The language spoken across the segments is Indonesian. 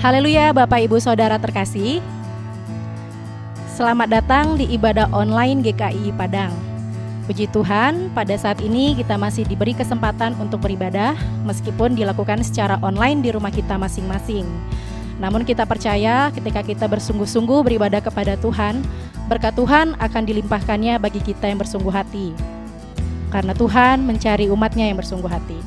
Haleluya Bapak Ibu Saudara terkasih. Selamat datang di ibadah online GKI Padang. Puji Tuhan, pada saat ini kita masih diberi kesempatan untuk beribadah meskipun dilakukan secara online di rumah kita masing-masing. Namun kita percaya ketika kita bersungguh-sungguh beribadah kepada Tuhan, berkat Tuhan akan dilimpahkannya bagi kita yang bersungguh hati. Karena Tuhan mencari umatnya yang bersungguh hati.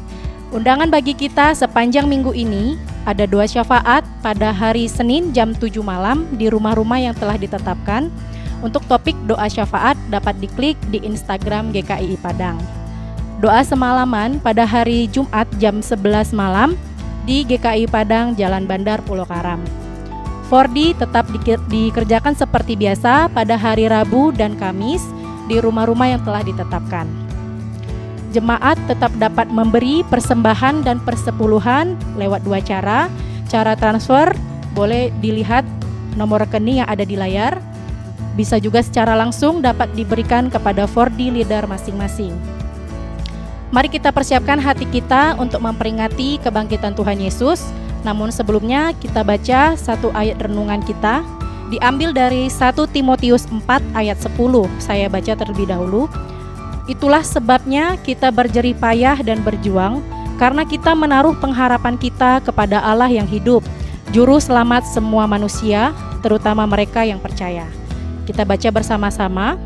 Undangan bagi kita sepanjang minggu ini ada doa syafaat pada hari Senin jam 7 malam di rumah-rumah yang telah ditetapkan. Untuk topik doa syafaat dapat diklik di Instagram GKI Padang. Doa semalaman pada hari Jumat jam 11 malam di GKI Padang Jalan Bandar Pulau Karam. 4D tetap dikerjakan seperti biasa pada hari Rabu dan Kamis di rumah-rumah yang telah ditetapkan. Jemaat tetap dapat memberi persembahan dan persepuluhan lewat dua cara. Cara transfer boleh dilihat nomor rekening yang ada di layar. Bisa juga secara langsung dapat diberikan kepada 4D leader masing-masing. Mari kita persiapkan hati kita untuk memperingati kebangkitan Tuhan Yesus. Namun sebelumnya kita baca satu ayat renungan kita. Diambil dari 1 Timotius 4 ayat 10. Saya baca terlebih dahulu. Itulah sebabnya kita berjerih payah dan berjuang, karena kita menaruh pengharapan kita kepada Allah yang hidup, Juru Selamat semua manusia, terutama mereka yang percaya. Kita baca bersama-sama.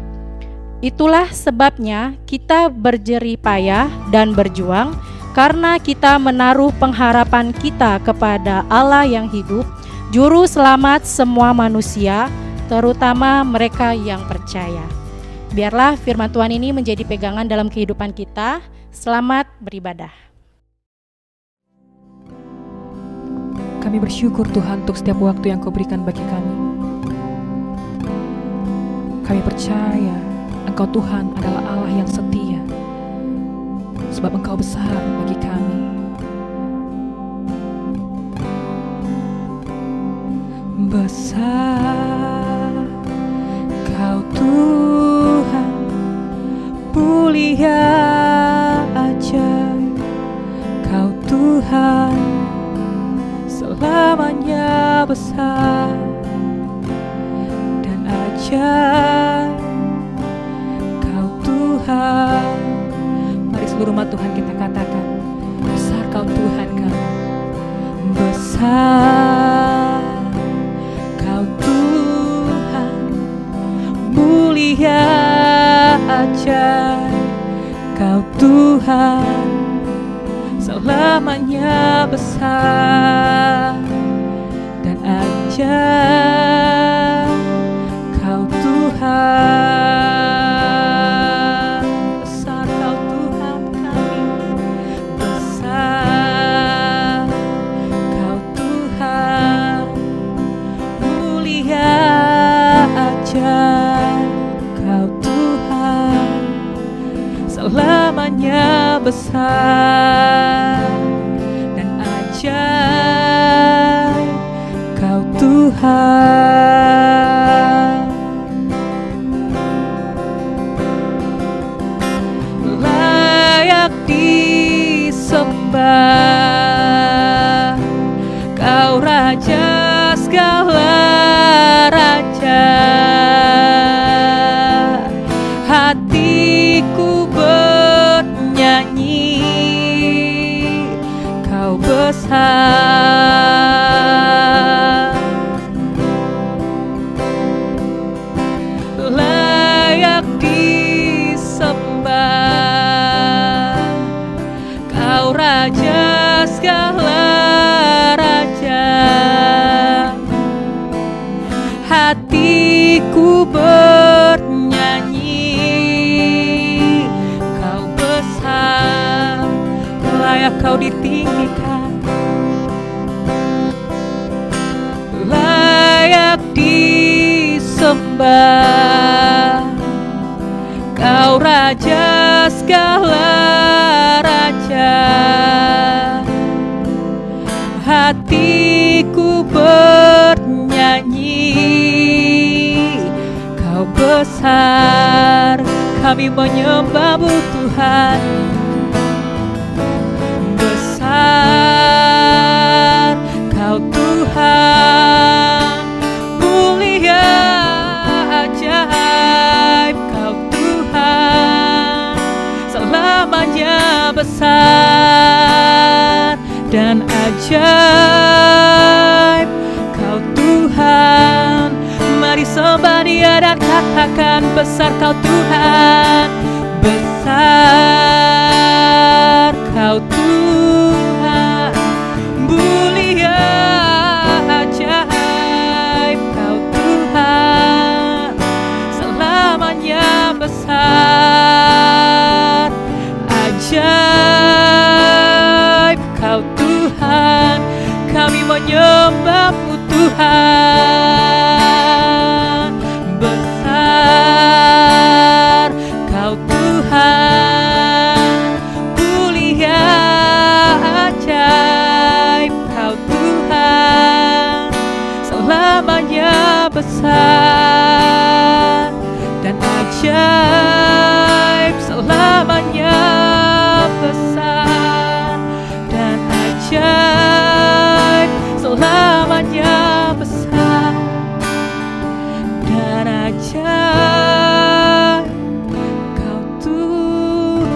Itulah sebabnya kita berjerih payah dan berjuang, karena kita menaruh pengharapan kita kepada Allah yang hidup, Juru Selamat semua manusia, terutama mereka yang percaya. Biarlah firman Tuhan ini menjadi pegangan dalam kehidupan kita. Selamat beribadah. Kami bersyukur Tuhan untuk setiap waktu yang Kau berikan bagi kami. Kami percaya Engkau Tuhan adalah Allah yang setia, sebab Engkau besar bagi kami. Besar Kau Tuhan, mulia ajaib Kau Tuhan, selamanya besar dan ajaib Kau Tuhan. Mari seluruh umat Tuhan kita katakan, besar Kau Tuhan kami. Besar Kau Tuhan, mulia ajaib Kau Tuhan, selamanya besar dan ajaib Kau Tuhan. Besar Kau Tuhan kami, besar Kau Tuhan, mulia ajaib Kau Tuhan, selamanya besar dan ajaib Kau Tuhan. Layak disembah Kau Raja segala raja. Hatiku bernyanyi, Kau besar. Layak disembah Kau Raja segala raja. Hatiku bernyanyi, Kau besar. Layak Kau ditinggikan, layak disembah Kau Raja segala raja. Hatiku bernyanyi, Kau besar. Kami menyembah-Mu Tuhan. Besar Kau Tuhan. Tuhan, mulia ajaib Kau Tuhan, selamanya besar dan ajaib Kau Tuhan. Mari sembah Dia dan katakan besar Kau Tuhan, besar Kau Tuhan, mulia ajaib Kau Tuhan, selamanya besar, ajaib Kau Tuhan. Kami menyembah-Mu Tuhan, besar Kau Tuhan, mulia ajaib Kau Tuhan, selamanya besar dan ajaib, selamanya besar dan ajaib, selamanya besar dan ajaib Kau Tuhan.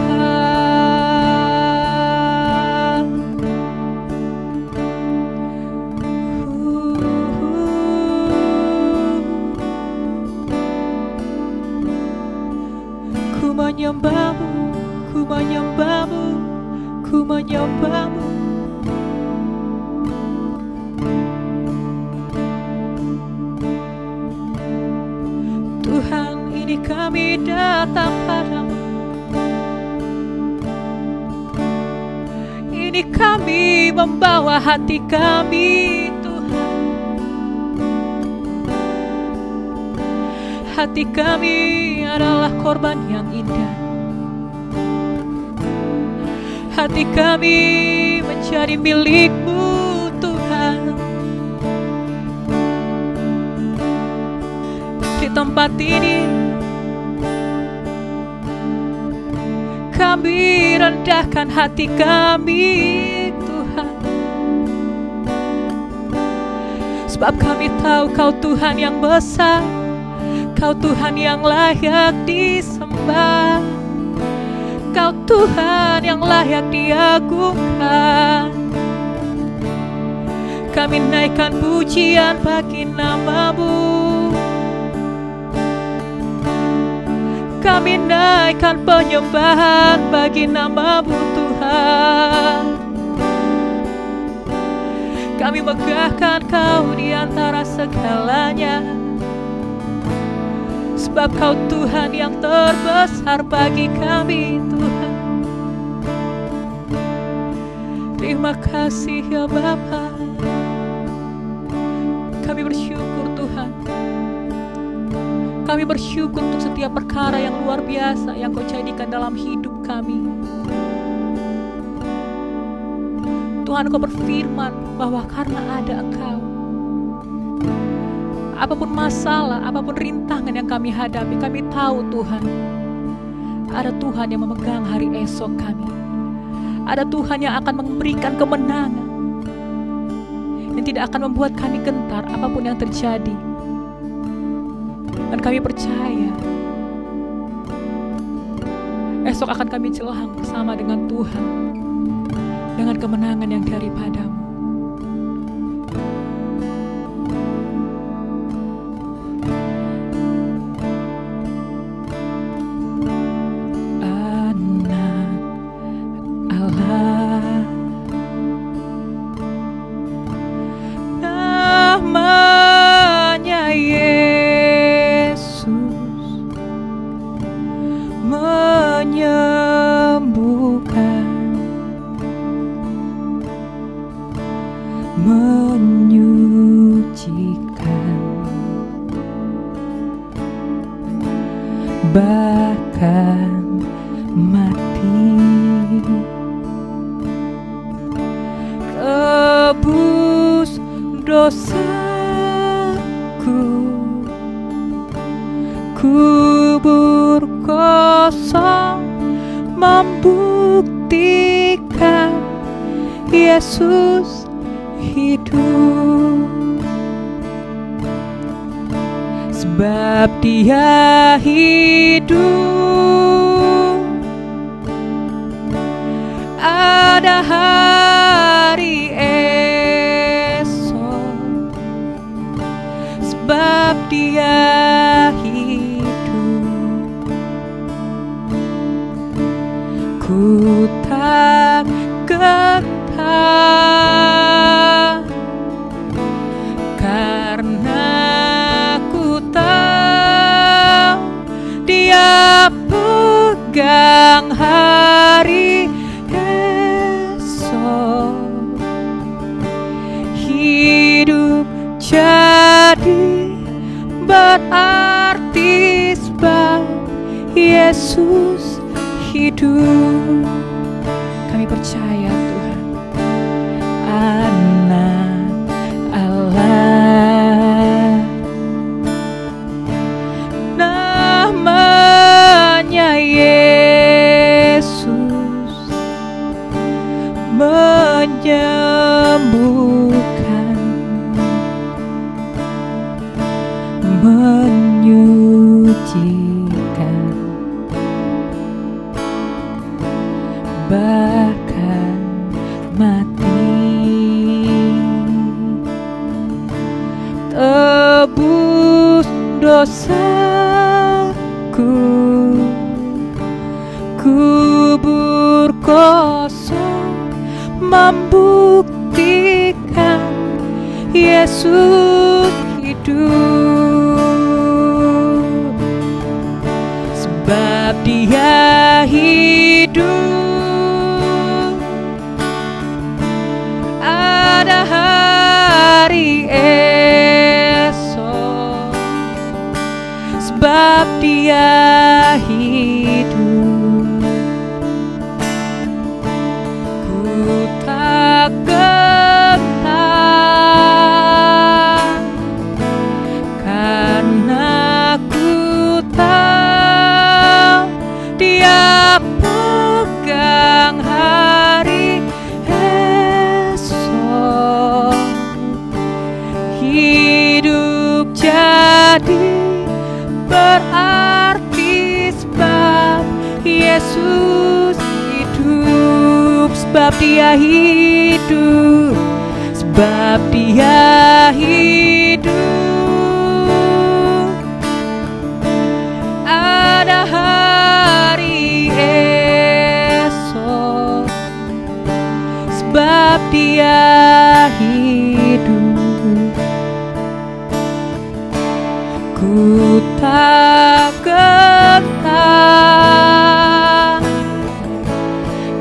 Ku menyembah-Mu, ku menyembah-Mu, ku menyembah-Mu. Tuhan, ini kami datang padamu. Ini kami membawa hati kami, Tuhan. Hati kami adalah korban yang indah. Hati kami menjadi milik-Mu, Tuhan. Di tempat ini kami rendahkan hati kami, Tuhan. Sebab kami tahu Kau Tuhan yang besar, Kau Tuhan yang layak disembah, Kau Tuhan yang layak diagungkan. Kami naikkan pujian bagi nama-Mu, kami naikkan penyembahan bagi nama-Mu, Tuhan. Kami megahkan Kau di antara segalanya, sebab Kau Tuhan yang terbesar bagi kami, Tuhan. Terima kasih ya Bapa. Kami bersyukur Tuhan. Kami bersyukur untuk setiap perkara yang luar biasa yang Kau jadikan dalam hidup kami. Tuhan, Kau berfirman bahwa karena ada Engkau, apapun masalah, apapun rintangan yang kami hadapi, kami tahu Tuhan, ada Tuhan yang memegang hari esok kami. Ada Tuhan yang akan memberikan kemenangan, yang tidak akan membuat kami gentar apapun yang terjadi. Dan kami percaya esok akan kami celang bersama dengan Tuhan, dengan kemenangan yang daripada-Mu. Namanya Yesus menyembuhkan, menyucikan, bahkan mati, tebus dosaku, kubur kosong membuktikan Yesus hidup. sebab Dia hidup. Ada hari esok, sebab Dia hidup. Ku tak gentar, karena ku tahu Dia pegang hari esok. Hidup jadi berarti sebab Yesus hidup. Kami percaya Tuhan, Anak Allah, namanya Yesus, menyembuhkan, menyucikan, bahkan mati. Tebus dosaku, kubur kosong membuktikan Yesus hidup. Sebab Dia hidup, ada hari esok, sebab Dia hidup. Ku tak gentar, karena ku tahu Dia pegang hari esok. Hidup jadi berarti sebab Yesus hidup. Sebab Dia hidup, sebab Dia hidup. Ada hari esok, sebab Dia hidup. Ku tak gentar,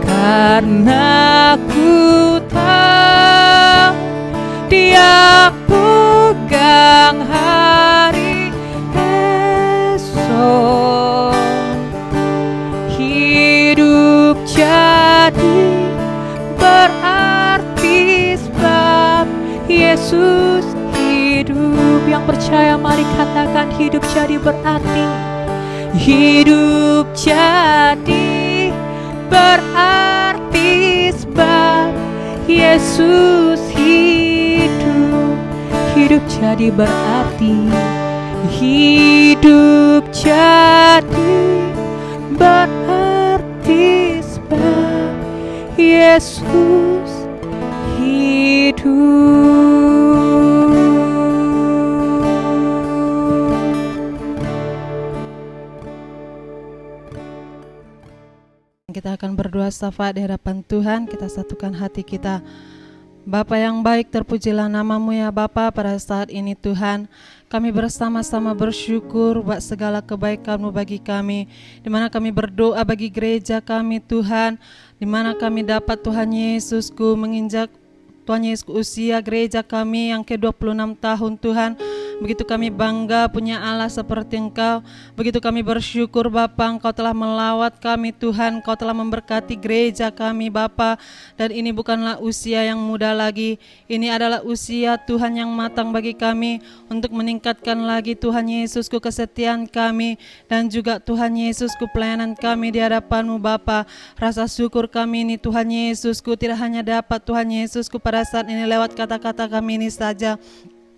karena ku tahu Dia pegang hari esok. Hidup jadi berarti sebab Yesus hidup. Yang percaya mari katakan, hidup jadi berarti. Hidup jadi berarti sebab Yesus hidup. Hidup jadi berarti. Hidup jadi berarti sebab Yesus hidup. Kita akan berdoa syafaat di hadapan Tuhan. Kita satukan hati kita. Bapa yang baik, terpujilah nama-Mu ya Bapa. Pada saat ini Tuhan, kami bersama-sama bersyukur buat segala kebaikan-Mu bagi kami, di mana kami berdoa bagi gereja kami Tuhan, di mana kami dapat Tuhan Yesusku menginjak Tuhan Yesus usia gereja kami yang ke-26 tahun Tuhan. Begitu kami bangga punya Allah seperti Engkau. Begitu kami bersyukur Bapa, Engkau telah melawat kami Tuhan, Engkau telah memberkati gereja kami Bapa. Dan ini bukanlah usia yang muda lagi, ini adalah usia Tuhan yang matang bagi kami, untuk meningkatkan lagi Tuhan Yesusku kesetiaan kami, dan juga Tuhan Yesusku pelayanan kami di hadapan-Mu Bapa. Rasa syukur kami ini Tuhan Yesusku tidak hanya dapat Tuhan Yesusku pada saat ini lewat kata-kata kami ini saja,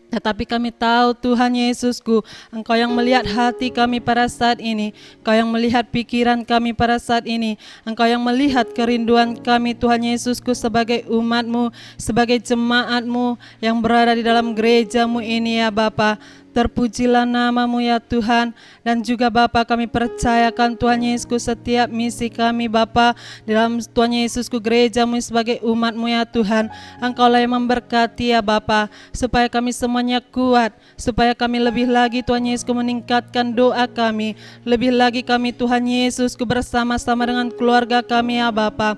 Tetapi kami tahu Tuhan Yesusku, Engkau yang melihat hati kami pada saat ini, Engkau yang melihat pikiran kami pada saat ini, Engkau yang melihat kerinduan kami Tuhan Yesusku sebagai umat-Mu, sebagai jemaat-Mu yang berada di dalam gereja-Mu ini ya Bapa. Terpujilah nama-Mu ya Tuhan. Dan juga Bapa, kami percayakan Tuhan Yesusku setiap misi kami Bapa dalam Tuhan Yesusku gereja-Mu sebagai umat-Mu ya Tuhan. Engkaulah yang memberkati ya Bapa, supaya kami semuanya kuat, supaya kami lebih lagi Tuhan Yesusku meningkatkan doa kami, lebih lagi kami Tuhan Yesusku bersama-sama dengan keluarga kami ya Bapa.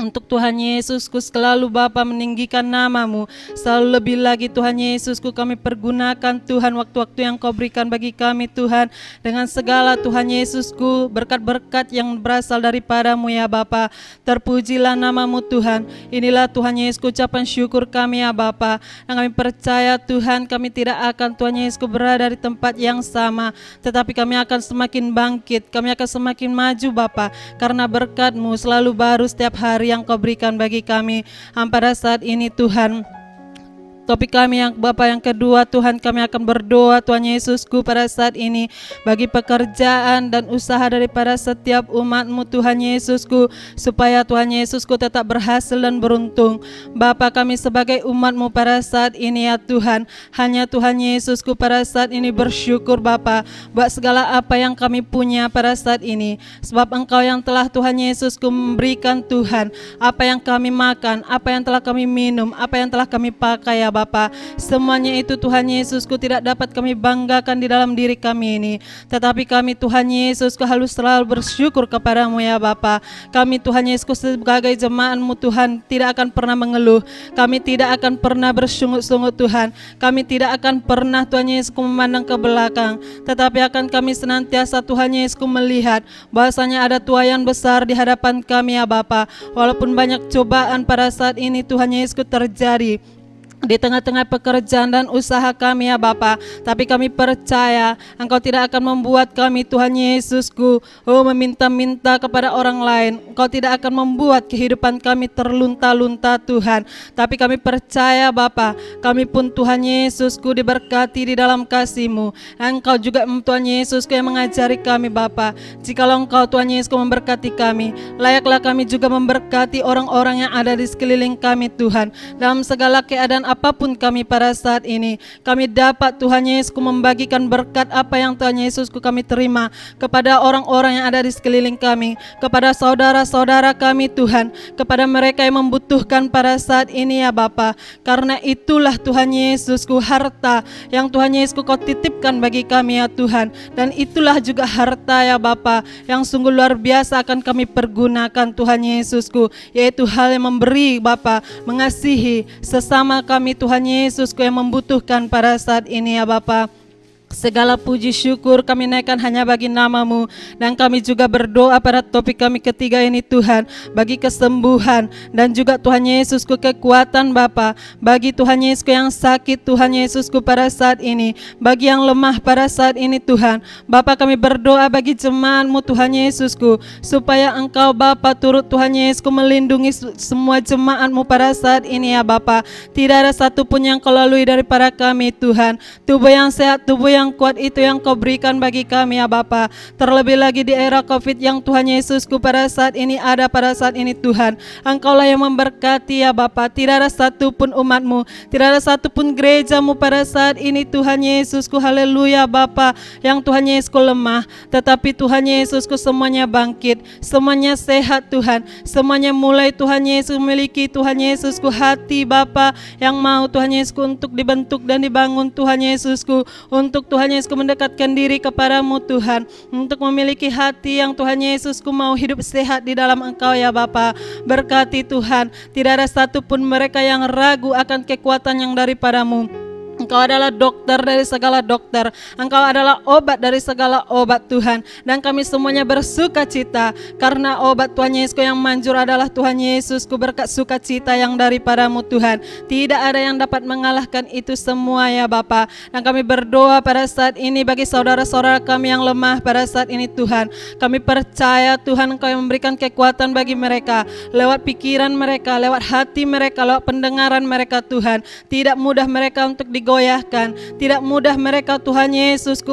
Untuk Tuhan Yesusku selalu Bapa meninggikan nama-Mu, selalu lebih lagi Tuhan Yesusku kami pergunakan Tuhan waktu-waktu yang Kau berikan bagi kami Tuhan, dengan segala Tuhan Yesusku berkat-berkat yang berasal daripada-Mu ya Bapa. Terpujilah nama-Mu Tuhan. Inilah Tuhan Yesusku ucapan syukur kami ya Bapa, dan kami percaya Tuhan kami tidak akan Tuhan Yesusku berada di tempat yang sama, tetapi kami akan semakin bangkit, kami akan semakin maju Bapa, karena berkat-Mu selalu baru setiap hari yang Kau berikan bagi kami. Pada saat ini Tuhan, topik kami yang Bapa yang kedua Tuhan, kami akan berdoa Tuhan Yesusku pada saat ini bagi pekerjaan dan usaha daripada setiap umat-Mu Tuhan Yesusku, supaya Tuhan Yesusku tetap berhasil dan beruntung. Bapa, kami sebagai umat-Mu pada saat ini ya Tuhan, hanya Tuhan Yesusku pada saat ini bersyukur Bapa buat segala apa yang kami punya pada saat ini, sebab Engkau yang telah Tuhan Yesusku memberikan Tuhan apa yang kami makan, apa yang telah kami minum, apa yang telah kami pakai ya Bapa. Semuanya itu Tuhan Yesusku tidak dapat kami banggakan di dalam diri kami ini, tetapi kami Tuhan Yesusku harus selalu bersyukur kepada-Mu ya Bapa. Kami Tuhan Yesusku sebagai jemaat-Mu Tuhan tidak akan pernah mengeluh, kami tidak akan pernah bersungut-sungut Tuhan, kami tidak akan pernah Tuhan Yesusku memandang ke belakang, tetapi akan kami senantiasa Tuhan Yesusku melihat bahwasanya ada tuaian besar di hadapan kami ya Bapa. Walaupun banyak cobaan pada saat ini Tuhan Yesusku terjadi di tengah-tengah pekerjaan dan usaha kami ya Bapa, tapi kami percaya Engkau tidak akan membuat kami Tuhan Yesusku meminta-minta kepada orang lain. Engkau tidak akan membuat kehidupan kami terlunta-lunta Tuhan, tapi kami percaya Bapa, kami pun Tuhan Yesusku diberkati di dalam kasih-Mu. Engkau juga Tuhan Yesusku yang mengajari kami Bapa. Jikalau Engkau Tuhan Yesusku memberkati kami, layaklah kami juga memberkati orang-orang yang ada di sekeliling kami Tuhan. Dalam segala keadaan apapun kami pada saat ini, kami dapat Tuhan Yesusku membagikan berkat apa yang Tuhan Yesusku kami terima kepada orang-orang yang ada di sekeliling kami, kepada saudara-saudara kami Tuhan, kepada mereka yang membutuhkan pada saat ini ya Bapa. Karena itulah Tuhan Yesusku harta yang Tuhan Yesusku Kau titipkan bagi kami ya Tuhan, dan itulah juga harta ya Bapa yang sungguh luar biasa akan kami pergunakan Tuhan Yesusku, yaitu hal yang memberi Bapa, mengasihi sesama kami Tuhan Yesusku yang membutuhkan pada saat ini ya Bapa. Segala puji syukur kami naikkan hanya bagi nama-Mu, dan kami juga berdoa pada topik kami ketiga ini Tuhan, bagi kesembuhan dan juga Tuhan Yesusku kekuatan Bapa, bagi Tuhan Yesusku yang sakit Tuhan Yesusku pada saat ini, bagi yang lemah pada saat ini Tuhan. Bapa, kami berdoa bagi jemaat-Mu Tuhan Yesusku, supaya Engkau Bapa turut Tuhan Yesusku melindungi semua jemaat-Mu pada saat ini ya Bapa. Tidak ada satupun yang Kau lalui daripada kami Tuhan. Tubuh yang sehat, tubuh yang kuat itu yang Kau berikan bagi kami ya Bapa. Terlebih lagi di era COVID yang Tuhan Yesusku pada saat ini ada pada saat ini Tuhan. Engkaulah yang memberkati ya Bapa. Tidak ada satupun umat-Mu, tidak ada satupun gereja-Mu pada saat ini Tuhan Yesusku, haleluya Bapa, yang Tuhan Yesusku lemah, tetapi Tuhan Yesusku semuanya bangkit, semuanya sehat Tuhan, semuanya mulai Tuhan Yesus memiliki Tuhan Yesusku hati Bapa yang mau Tuhan Yesusku untuk dibentuk dan dibangun Tuhan Yesusku, untuk Tuhan Yesusku mendekatkan diri kepadamu Tuhan, untuk memiliki hati yang Tuhan Yesusku mau hidup sehat di dalam Engkau ya Bapa. Berkati Tuhan, tidak ada satupun mereka yang ragu akan kekuatan yang daripada-Mu. Engkau adalah dokter dari segala dokter, Engkau adalah obat dari segala obat Tuhan, dan kami semuanya bersuka cita karena obat Tuhan Yesusku yang manjur adalah Tuhan Yesusku, berkat sukacita yang daripada-Mu Tuhan. Tidak ada yang dapat mengalahkan itu semua ya Bapa. Dan kami berdoa pada saat ini bagi saudara-saudara kami yang lemah pada saat ini Tuhan. Kami percaya Tuhan Engkau yang memberikan kekuatan bagi mereka, lewat pikiran mereka, lewat hati mereka, lewat pendengaran mereka Tuhan. Tidak mudah mereka untuk digoyahkan goyahkan. Tidak mudah mereka Tuhan Yesusku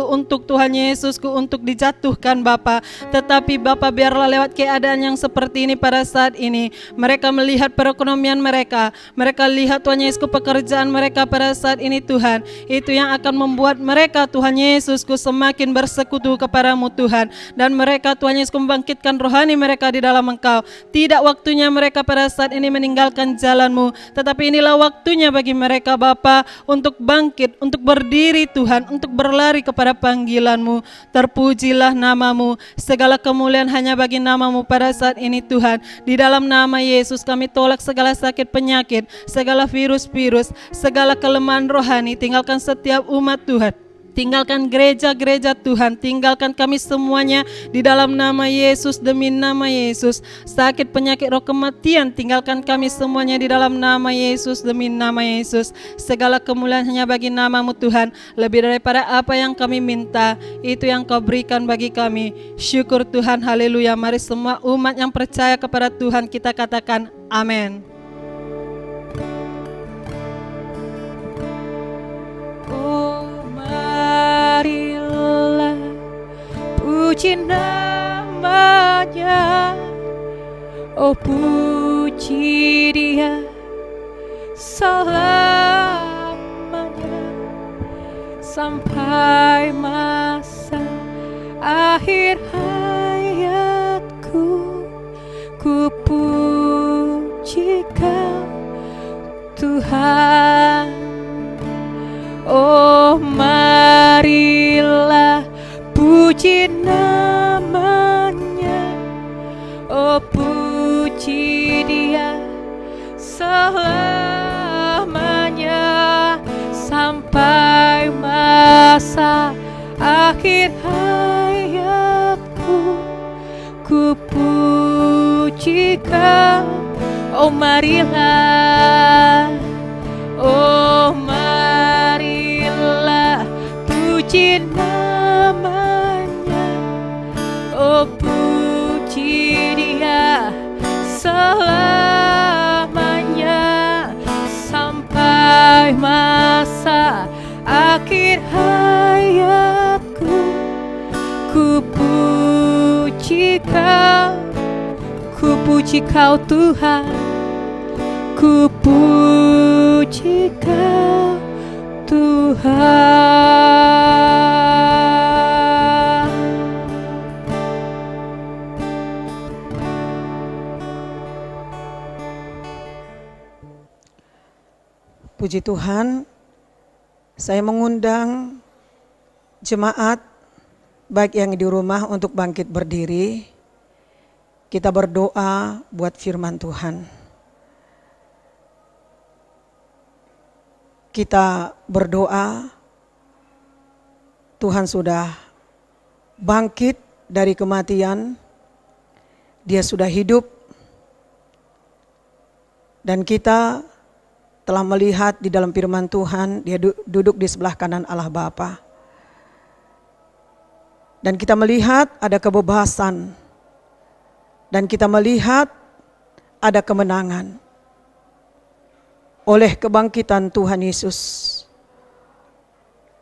untuk dijatuhkan Bapa. Tetapi Bapa, biarlah lewat keadaan yang seperti ini pada saat ini, mereka melihat perekonomian mereka, mereka lihat Tuhan Yesusku pekerjaan mereka pada saat ini Tuhan. Itu yang akan membuat mereka Tuhan Yesusku semakin bersekutu kepadamu Tuhan. Dan mereka Tuhan Yesus membangkitkan rohani mereka di dalam Engkau. Tidak waktunya mereka pada saat ini meninggalkan jalan-Mu, tetapi inilah waktunya bagi mereka Bapa untuk bangkit, untuk berdiri Tuhan, untuk berlari kepada panggilan-Mu. Terpujilah nama-Mu, segala kemuliaan hanya bagi nama-Mu pada saat ini Tuhan. Di dalam nama Yesus kami tolak segala sakit penyakit, segala virus-virus, segala kelemahan rohani. Tinggalkan setiap umat Tuhan, tinggalkan gereja-gereja Tuhan, tinggalkan kami semuanya di dalam nama Yesus, demi nama Yesus. Sakit penyakit roh kematian, tinggalkan kami semuanya di dalam nama Yesus, demi nama Yesus. Segala kemuliaan hanya bagi nama-Mu Tuhan. Lebih daripada apa yang kami minta, itu yang Kau berikan bagi kami. Syukur Tuhan, haleluya. Mari semua umat yang percaya kepada Tuhan kita katakan amin. Marilah puji namanya, oh puji Dia selamanya, sampai masa akhir hayatku. Ku puji Kau Tuhan. Oh marilah puji namanya, oh puji Dia selamanya, sampai masa akhir hayatku. Ku puji Kau, oh marilah, oh marilah puji namanya, oh puji Dia selamanya, sampai masa akhir hayatku. Ku puji Kau, ku puji Kau Tuhan, ku puji Kau Tuhan. Puji Tuhan, saya mengundang jemaat baik yang di rumah untuk bangkit berdiri. Kita berdoa buat firman Tuhan. Kita berdoa, Tuhan sudah bangkit dari kematian, Dia sudah hidup, dan kita telah melihat di dalam firman Tuhan, Dia duduk di sebelah kanan Allah Bapa. Dan kita melihat ada kebebasan, dan kita melihat ada kemenangan oleh kebangkitan Tuhan Yesus.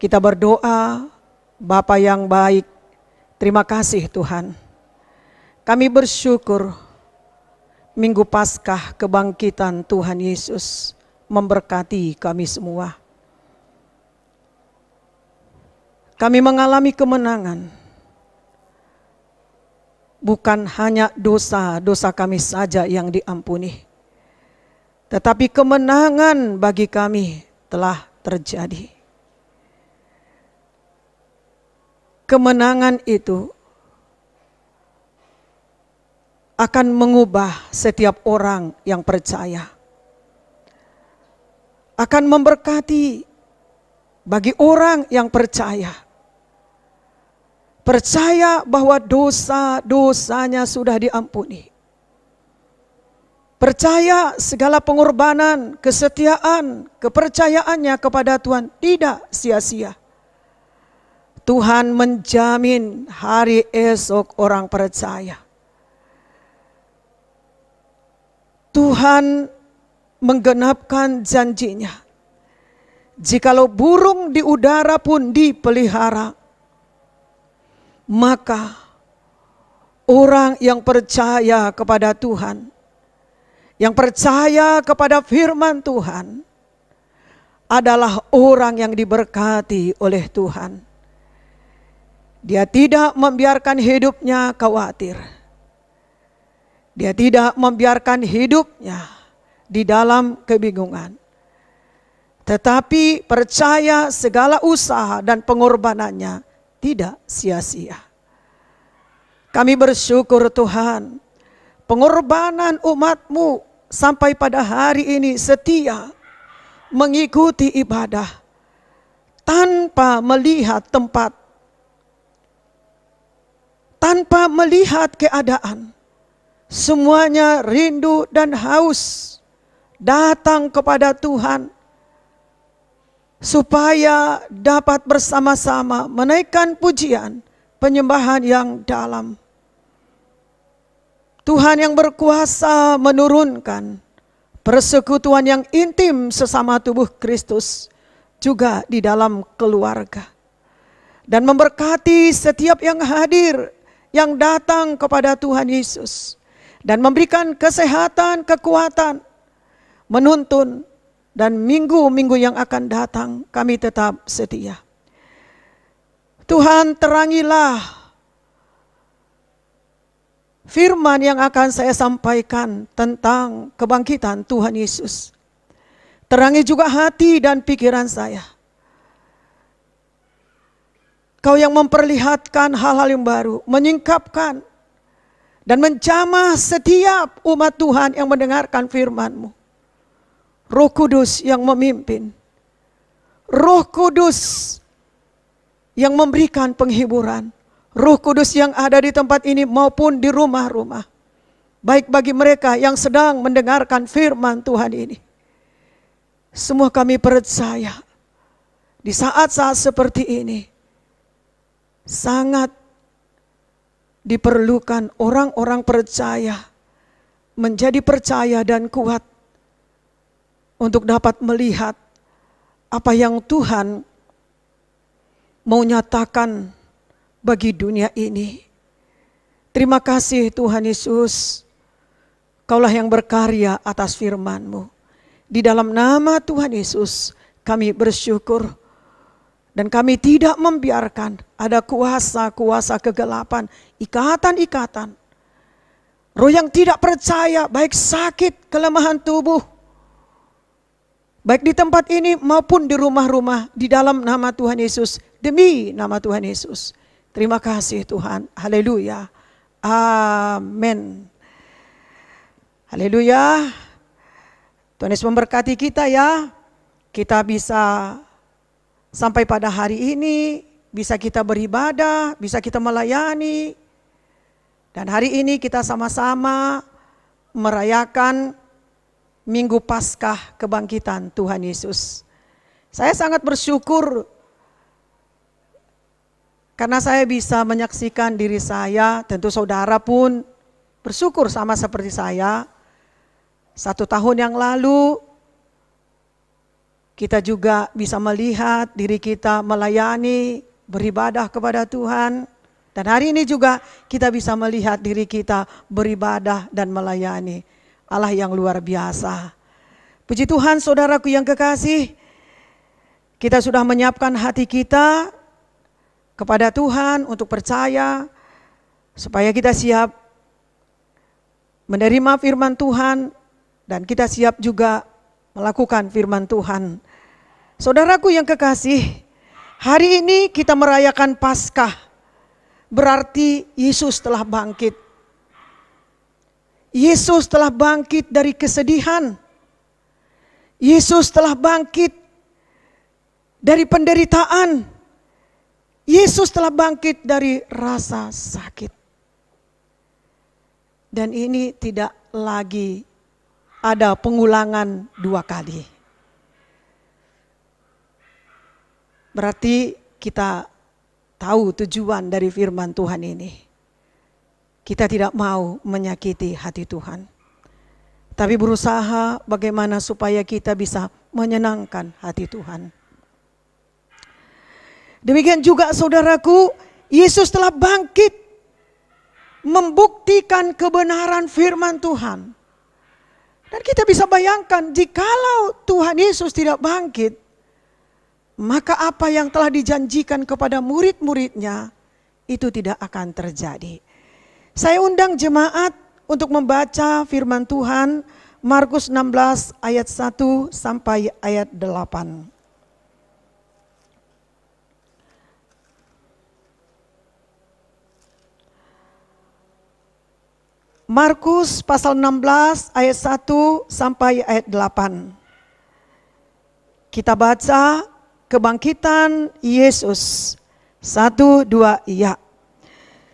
Kita berdoa, Bapa yang baik, terima kasih Tuhan. Kami bersyukur Minggu Paskah kebangkitan Tuhan Yesus memberkati kami semua. Kami mengalami kemenangan. Bukan hanya dosa-dosa kami saja yang diampuni, tetapi kemenangan bagi kami telah terjadi. Kemenangan itu akan mengubah setiap orang yang percaya, akan memberkati bagi orang yang percaya. Percaya bahwa dosa-dosanya sudah diampuni. Percaya segala pengorbanan, kesetiaan, kepercayaannya kepada Tuhan tidak sia-sia. Tuhan menjamin hari esok orang percaya. Tuhan menggenapkan janjinya. Jikalau burung di udara pun dipelihara, maka orang yang percaya kepada Tuhan, yang percaya kepada firman Tuhan, adalah orang yang diberkati oleh Tuhan. Dia tidak membiarkan hidupnya khawatir. Dia tidak membiarkan hidupnya di dalam kebingungan. Tetapi percaya segala usaha dan pengorbanannya tidak sia-sia. Kami bersyukur Tuhan, pengorbanan umat-Mu sampai pada hari ini setia mengikuti ibadah tanpa melihat tempat, tanpa melihat keadaan. Semuanya rindu dan haus datang kepada Tuhan, supaya dapat bersama-sama menaikkan pujian, penyembahan yang dalam. Tuhan yang berkuasa menurunkan persekutuan yang intim sesama tubuh Kristus juga di dalam keluarga. Dan memberkati setiap yang hadir, yang datang kepada Tuhan Yesus. Dan memberikan kesehatan, kekuatan, menuntun. Dan minggu-minggu yang akan datang kami tetap setia. Tuhan, terangilah firman yang akan saya sampaikan tentang kebangkitan Tuhan Yesus. Terangi juga hati dan pikiran saya. Kau yang memperlihatkan hal-hal yang baru, menyingkapkan dan menjamah setiap umat Tuhan yang mendengarkan firman-Mu. Roh Kudus yang memimpin, Roh Kudus yang memberikan penghiburan, Roh Kudus yang ada di tempat ini maupun di rumah-rumah, baik bagi mereka yang sedang mendengarkan firman Tuhan ini. Semua kami percaya di saat-saat seperti ini sangat diperlukan orang-orang percaya menjadi percaya dan kuat untuk dapat melihat apa yang Tuhan mau nyatakan bagi dunia ini. Terima kasih Tuhan Yesus, Kaulah yang berkarya atas firman-Mu. Di dalam nama Tuhan Yesus kami bersyukur. Dan kami tidak membiarkan ada kuasa-kuasa kegelapan, ikatan-ikatan. Roh yang tidak percaya, baik sakit, kelemahan tubuh, baik di tempat ini maupun di rumah-rumah, di dalam nama Tuhan Yesus, demi nama Tuhan Yesus. Terima kasih Tuhan. Haleluya. Amin. Haleluya. Tuhan Yesus memberkati kita ya. Kita bisa sampai pada hari ini, bisa kita beribadah, bisa kita melayani. Dan hari ini kita sama-sama merayakan Minggu Paskah kebangkitan Tuhan Yesus. Saya sangat bersyukur karena saya bisa menyaksikan diri saya, tentu saudara pun bersyukur sama seperti saya. 1 tahun yang lalu kita juga bisa melihat diri kita melayani, beribadah kepada Tuhan. Dan hari ini juga kita bisa melihat diri kita beribadah dan melayani. Allah yang luar biasa. Puji Tuhan saudaraku yang kekasih, kita sudah menyiapkan hati kita kepada Tuhan untuk percaya, supaya kita siap menerima firman Tuhan dan kita siap juga melakukan firman Tuhan. Saudaraku yang kekasih, hari ini kita merayakan Paskah, berarti Yesus telah bangkit. Yesus telah bangkit dari kesedihan. Yesus telah bangkit dari penderitaan. Yesus telah bangkit dari rasa sakit. Dan ini tidak lagi ada pengulangan 2 kali. Berarti kita tahu tujuan dari firman Tuhan ini. Kita tidak mau menyakiti hati Tuhan, tapi berusaha bagaimana supaya kita bisa menyenangkan hati Tuhan. Demikian juga saudaraku, Yesus telah bangkit, membuktikan kebenaran firman Tuhan. Dan kita bisa bayangkan, jikalau Tuhan Yesus tidak bangkit, maka apa yang telah dijanjikan kepada murid-muridnya itu tidak akan terjadi. Saya undang jemaat untuk membaca firman Tuhan Markus 16 ayat 1 sampai ayat 8. Markus pasal 16 ayat 1 sampai ayat 8. Kita baca kebangkitan Yesus. 1, 2, iya.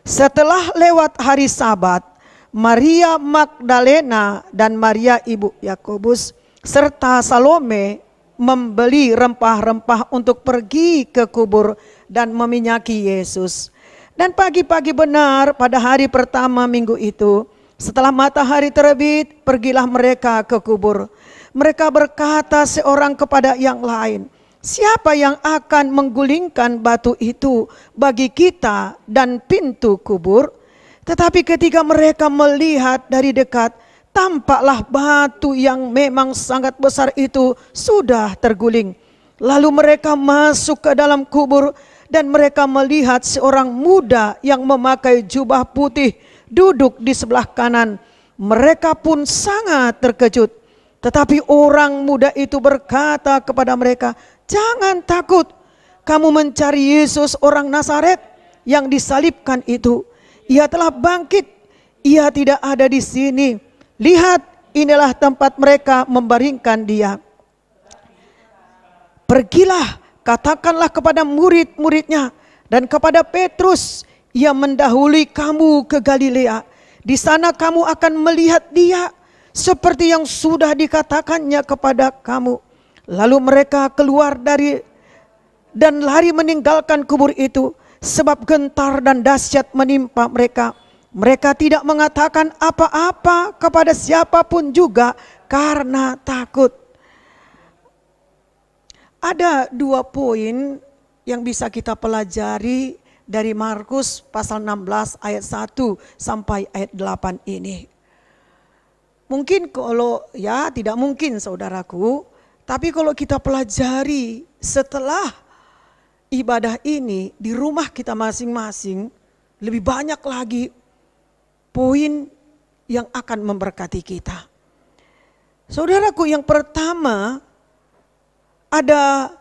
Setelah lewat hari Sabat, Maria Magdalena dan Maria ibu Yakobus serta Salome membeli rempah-rempah untuk pergi ke kubur dan meminyaki Yesus. Dan pagi-pagi benar pada hari pertama minggu itu, setelah matahari terbit, pergilah mereka ke kubur. Mereka berkata seorang kepada yang lain, siapa yang akan menggulingkan batu itu bagi kita dan pintu kubur? Tetapi ketika mereka melihat dari dekat, tampaklah batu yang memang sangat besar itu sudah terguling. Lalu mereka masuk ke dalam kubur dan mereka melihat seorang muda yang memakai jubah putih duduk di sebelah kanan. Mereka pun sangat terkejut. Tetapi orang muda itu berkata kepada mereka, jangan takut, kamu mencari Yesus orang Nazaret yang disalibkan itu. Ia telah bangkit, ia tidak ada di sini. Lihat, inilah tempat mereka membaringkan dia. Pergilah, katakanlah kepada murid-muridnya dan kepada Petrus, ia mendahului kamu ke Galilea. Di sana kamu akan melihat dia seperti yang sudah dikatakannya kepada kamu. Lalu mereka keluar dan lari meninggalkan kubur itu, sebab gentar dan dahsyat menimpa mereka. Mereka tidak mengatakan apa-apa kepada siapapun juga karena takut. Ada 2 poin yang bisa kita pelajari dari Markus pasal 16 ayat 1 sampai ayat 8 ini. Mungkin tidak mungkin saudaraku, tapi kalau kita pelajari setelah ibadah ini di rumah kita masing-masing, lebih banyak lagi poin yang akan memberkati kita. Saudaraku, yang pertama ada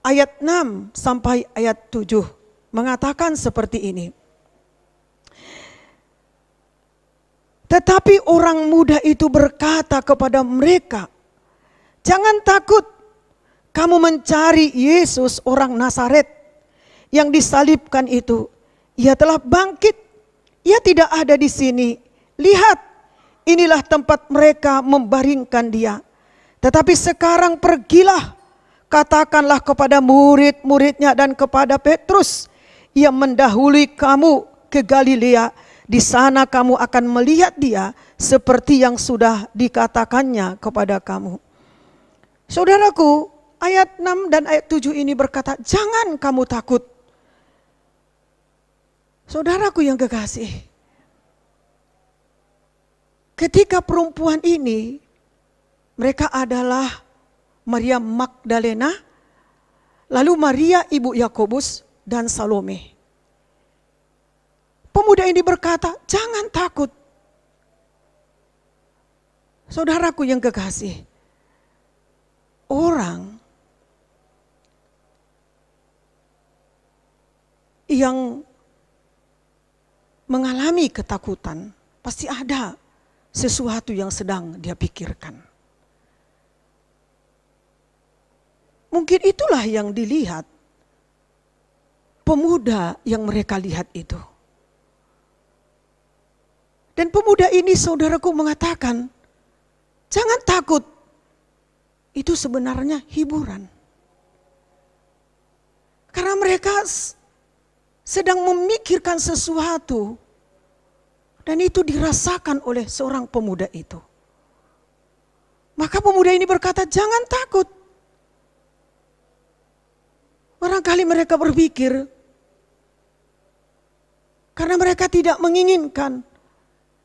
ayat 6 sampai ayat 7 mengatakan seperti ini. Tetapi orang muda itu berkata kepada mereka, jangan takut, kamu mencari Yesus orang Nazaret yang disalibkan itu. Ia telah bangkit, ia tidak ada di sini. Lihat, inilah tempat mereka membaringkan dia. Tetapi sekarang pergilah, katakanlah kepada murid-muridnya dan kepada Petrus, ia mendahului kamu ke Galilea. Di sana kamu akan melihat dia seperti yang sudah dikatakannya kepada kamu. Saudaraku, ayat 6 dan ayat 7 ini berkata, jangan kamu takut. Saudaraku yang kekasih, ketika perempuan ini, mereka adalah Maria Magdalena, lalu Maria ibu Yakobus dan Salome. Pemuda ini berkata, jangan takut. Saudaraku yang kekasih, orang yang mengalami ketakutan pasti ada sesuatu yang sedang dia pikirkan. Mungkin itulah yang dilihat pemuda yang mereka lihat itu. Dan pemuda ini saudaraku mengatakan, jangan takut, itu sebenarnya hiburan. Karena mereka sedang memikirkan sesuatu dan itu dirasakan oleh seorang pemuda itu. Maka pemuda ini berkata, jangan takut. Barangkali mereka berpikir, karena mereka tidak menginginkan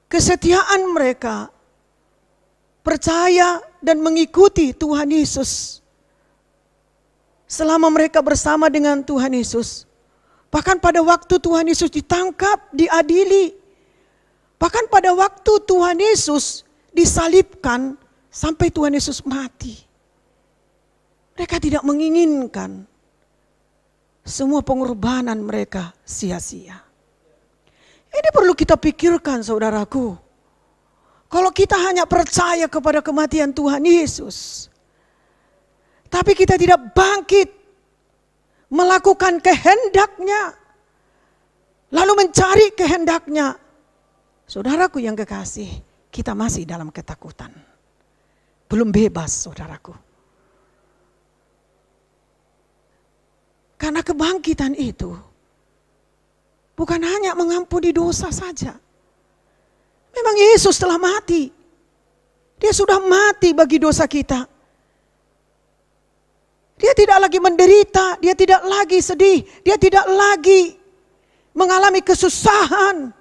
kesetiaan mereka, percaya dan mengikuti Tuhan Yesus. Selama mereka bersama dengan Tuhan Yesus. Bahkan pada waktu Tuhan Yesus ditangkap, diadili. Bahkan pada waktu Tuhan Yesus disalibkan, sampai Tuhan Yesus mati. Mereka tidak menginginkan semua pengorbanan mereka sia-sia. Ini perlu kita pikirkan, saudaraku. Kalau kita hanya percaya kepada kematian Tuhan Yesus, tapi kita tidak bangkit melakukan kehendaknya, lalu mencari kehendaknya, saudaraku yang kekasih, kita masih dalam ketakutan. Belum bebas, saudaraku. Karena kebangkitan itu bukan hanya mengampuni dosa saja. Memang Yesus telah mati. Dia sudah mati bagi dosa kita. Dia tidak lagi menderita, dia tidak lagi sedih, dia tidak lagi mengalami kesusahan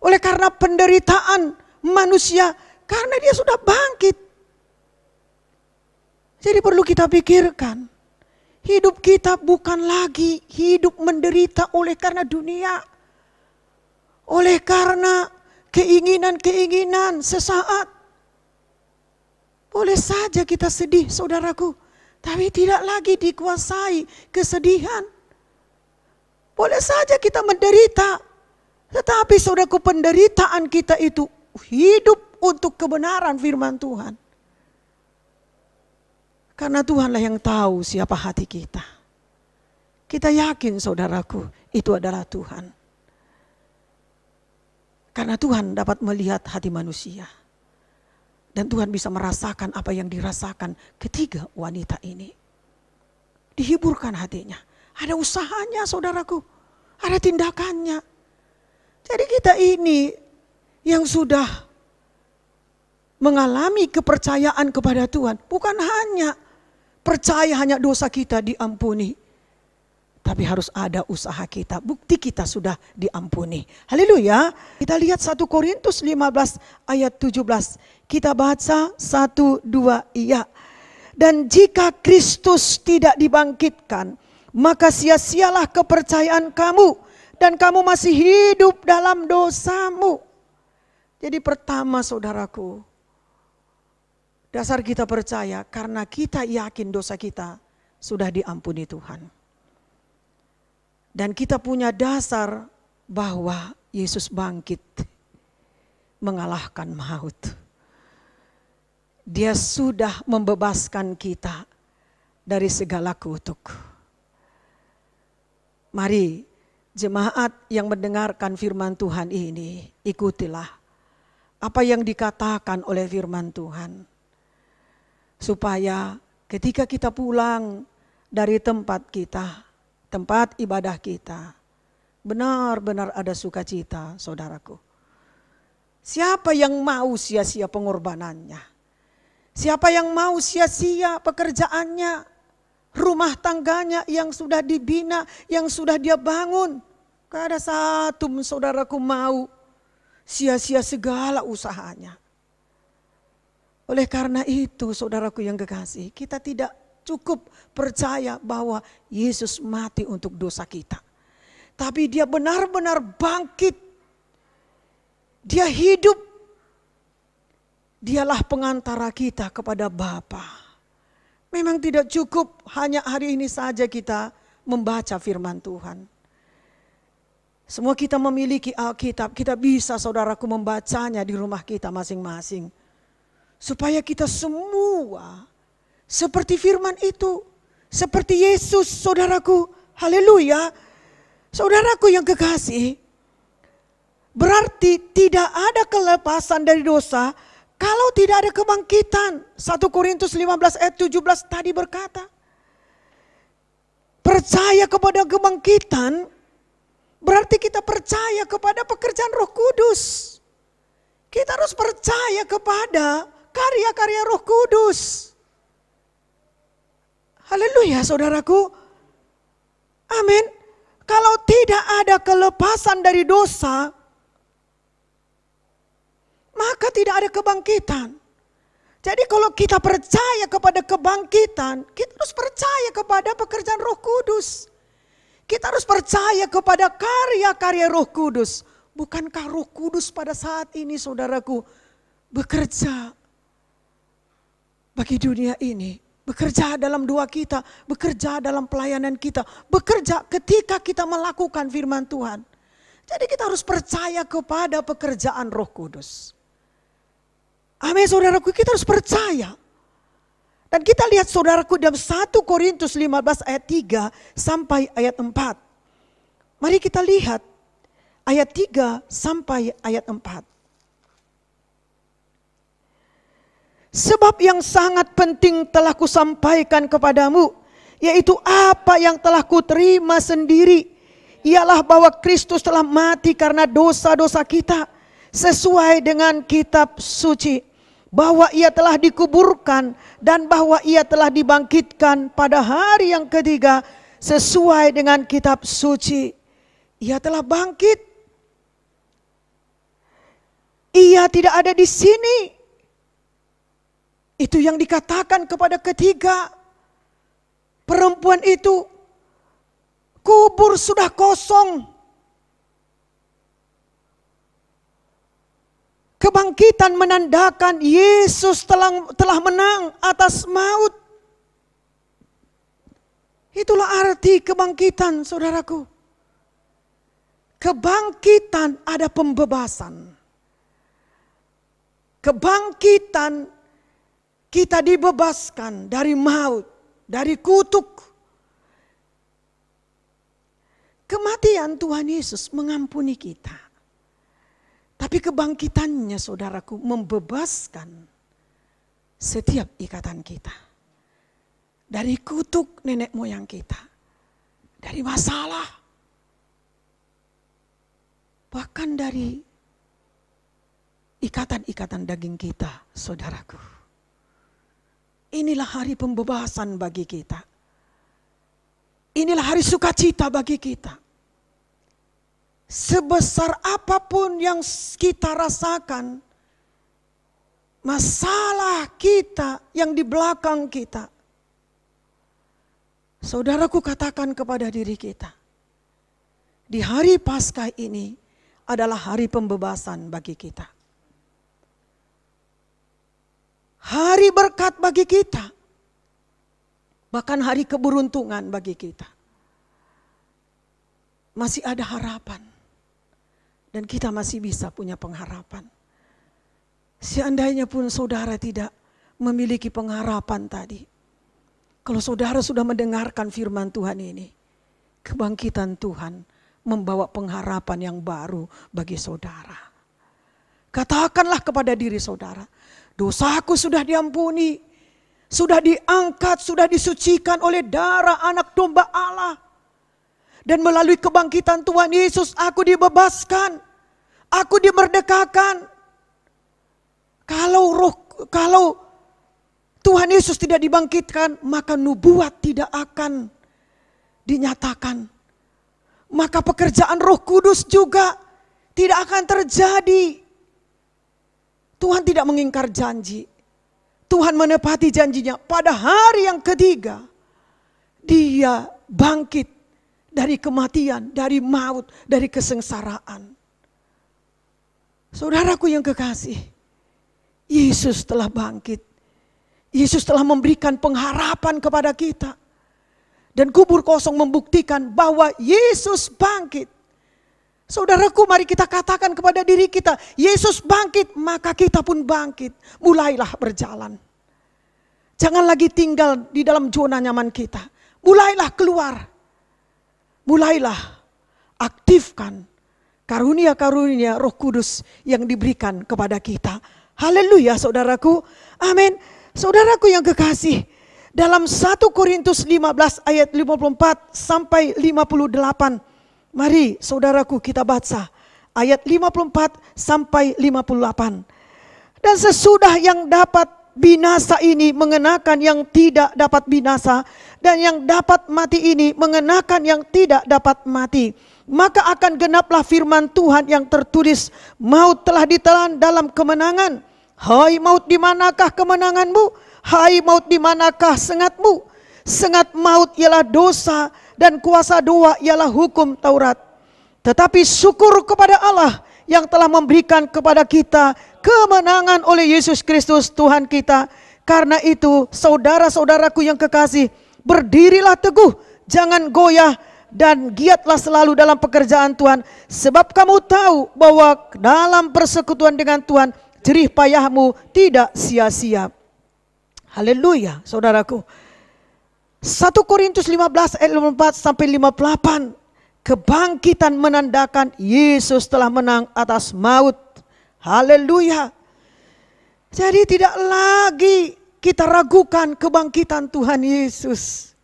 oleh karena penderitaan manusia, karena dia sudah bangkit. Jadi perlu kita pikirkan, hidup kita bukan lagi hidup menderita oleh karena dunia, oleh karena keinginan-keinginan sesaat. Boleh saja kita sedih, saudaraku, tapi tidak lagi dikuasai kesedihan. Boleh saja kita menderita, tetapi saudaraku, penderitaan kita itu hidup untuk kebenaran firman Tuhan. Karena Tuhanlah yang tahu siapa hati kita. Kita yakin, saudaraku, itu adalah Tuhan. Karena Tuhan dapat melihat hati manusia. Dan Tuhan bisa merasakan apa yang dirasakan ketiga wanita ini. Dihiburkan hatinya. Ada usahanya, saudaraku. Ada tindakannya. Jadi kita ini yang sudah mengalami kepercayaan kepada Tuhan. Bukan hanya percaya hanya dosa kita diampuni. Tapi harus ada usaha kita. Bukti kita sudah diampuni. Haleluya. Kita lihat 1 Korintus 15 ayat 17. Kita baca 1, 2, iya. Dan jika Kristus tidak dibangkitkan, maka sia-sialah kepercayaan kamu. Dan kamu masih hidup dalam dosamu. Jadi pertama, saudaraku, dasar kita percaya karena kita yakin dosa kita sudah diampuni Tuhan. Dan kita punya dasar bahwa Yesus bangkit mengalahkan maut. Dia sudah membebaskan kita dari segala kutuk. Mari jemaat yang mendengarkan firman Tuhan ini, ikutilah apa yang dikatakan oleh firman Tuhan. Supaya ketika kita pulang dari tempat kita, tempat ibadah kita, benar-benar ada sukacita, saudaraku. Siapa yang mau sia-sia pengorbanannya? Siapa yang mau sia-sia pekerjaannya, rumah tangganya yang sudah dibina, yang sudah dia bangun? Gak ada satu saudaraku mau sia-sia segala usahanya. Oleh karena itu, saudaraku yang kekasih, kita tidak cukup percaya bahwa Yesus mati untuk dosa kita. Tapi dia benar-benar bangkit. Dia hidup. Dialah pengantara kita kepada Bapa. Memang tidak cukup hanya hari ini saja kita membaca firman Tuhan. Semua kita memiliki Alkitab. Kita bisa, saudaraku, membacanya di rumah kita masing-masing. Supaya kita semua seperti firman itu, seperti Yesus, saudaraku. Haleluya. Saudaraku yang kekasih, berarti tidak ada kelepasan dari dosa kalau tidak ada kebangkitan. 1 Korintus 15 ayat 17 tadi berkata, percaya kepada kebangkitan berarti kita percaya kepada pekerjaan Roh Kudus. Kita harus percaya kepada karya-karya Roh Kudus. Haleluya, saudaraku. ada kelepasan dari dosa, maka tidak ada kebangkitan. Jadi kalau kita percaya kepada kebangkitan, kita harus percaya kepada pekerjaan Roh Kudus. Kita harus percaya kepada karya-karya Roh Kudus. Bukankah Roh Kudus pada saat ini, saudaraku, bekerja bagi dunia ini, bekerja dalam doa kita, bekerja dalam pelayanan kita, bekerja ketika kita melakukan firman Tuhan. Jadi kita harus percaya kepada pekerjaan Roh Kudus. Amin, saudaraku, kita harus percaya. Dan kita lihat, saudaraku, dalam 1 Korintus 15 ayat 3 sampai ayat 4. Mari kita lihat ayat 3 sampai ayat 4. Sebab yang sangat penting telah kusampaikan kepadamu, yaitu apa yang telah kuterima sendiri, ialah bahwa Kristus telah mati karena dosa-dosa kita, sesuai dengan kitab suci. Bahwa ia telah dikuburkan dan bahwa ia telah dibangkitkan pada hari yang ketiga, sesuai dengan kitab suci. Ia telah bangkit. Ia tidak ada di sini. Itu yang dikatakan kepada ketiga perempuan itu. Kubur sudah kosong. Kebangkitan menandakan Yesus telah menang atas maut. Itulah arti kebangkitan, saudaraku. Kebangkitan ada pembebasan. Kebangkitan kita dibebaskan dari maut, dari kutuk. Kematian Tuhan Yesus mengampuni kita. Tapi kebangkitannya, saudaraku, membebaskan setiap ikatan kita. Dari kutuk nenek moyang kita. Dari masalah. Bahkan dari ikatan-ikatan daging kita, saudaraku. Inilah hari pembebasan bagi kita. Inilah hari sukacita bagi kita. Sebesar apapun yang kita rasakan, masalah kita yang di belakang kita, saudaraku, katakan kepada diri kita, di hari Paskah ini adalah hari pembebasan bagi kita. Hari berkat bagi kita, bahkan hari keberuntungan bagi kita. Masih ada harapan. Dan kita masih bisa punya pengharapan. Seandainya pun saudara tidak memiliki pengharapan tadi. Kalau saudara sudah mendengarkan firman Tuhan ini, kebangkitan Tuhan membawa pengharapan yang baru bagi saudara. Katakanlah kepada diri saudara, dosaku sudah diampuni, sudah diangkat, sudah disucikan oleh darah anak domba Allah. Dan melalui kebangkitan Tuhan Yesus aku dibebaskan. Aku dimerdekakan. Kalau Tuhan Yesus tidak dibangkitkan, maka nubuat tidak akan dinyatakan. Maka pekerjaan Roh Kudus juga tidak akan terjadi. Tuhan tidak mengingkar janji. Tuhan menepati janjinya. Pada hari yang ketiga, Dia bangkit dari kematian, dari maut, dari kesengsaraan. Saudaraku yang kekasih, Yesus telah bangkit. Yesus telah memberikan pengharapan kepada kita. Dan kubur kosong membuktikan bahwa Yesus bangkit. Saudaraku, mari kita katakan kepada diri kita, Yesus bangkit, maka kita pun bangkit. Mulailah berjalan. Jangan lagi tinggal di dalam zona nyaman kita. Mulailah keluar. Mulailah aktifkan karunia-karunia Roh Kudus yang diberikan kepada kita. Haleluya, saudaraku. Amin. Saudaraku yang kekasih, dalam 1 Korintus 15 ayat 54 sampai 58. Mari saudaraku kita baca ayat 54 sampai 58. Dan sesudah yang dapat binasa ini mengenakan yang tidak dapat binasa, dan yang dapat mati ini mengenakan yang tidak dapat mati. maka akan genaplah firman Tuhan yang tertulis, maut telah ditelan dalam kemenangan. Hai maut, di manakah kemenanganmu? Hai maut, di manakah sengatmu? Sengat maut ialah dosa, dan kuasa doa ialah hukum Taurat. Tetapi syukur kepada Allah yang telah memberikan kepada kita kemenangan oleh Yesus Kristus Tuhan kita. Karena itu saudara-saudaraku yang kekasih, berdirilah teguh, jangan goyah, dan giatlah selalu dalam pekerjaan Tuhan. Sebab kamu tahu bahwa dalam persekutuan dengan Tuhan, jerih payahmu tidak sia-sia. Haleluya, saudaraku. 1 Korintus 15 ayat 54 sampai 58. Kebangkitan menandakan Yesus telah menang atas maut. Haleluya. Jadi tidak lagi kita ragukan kebangkitan Tuhan Yesus.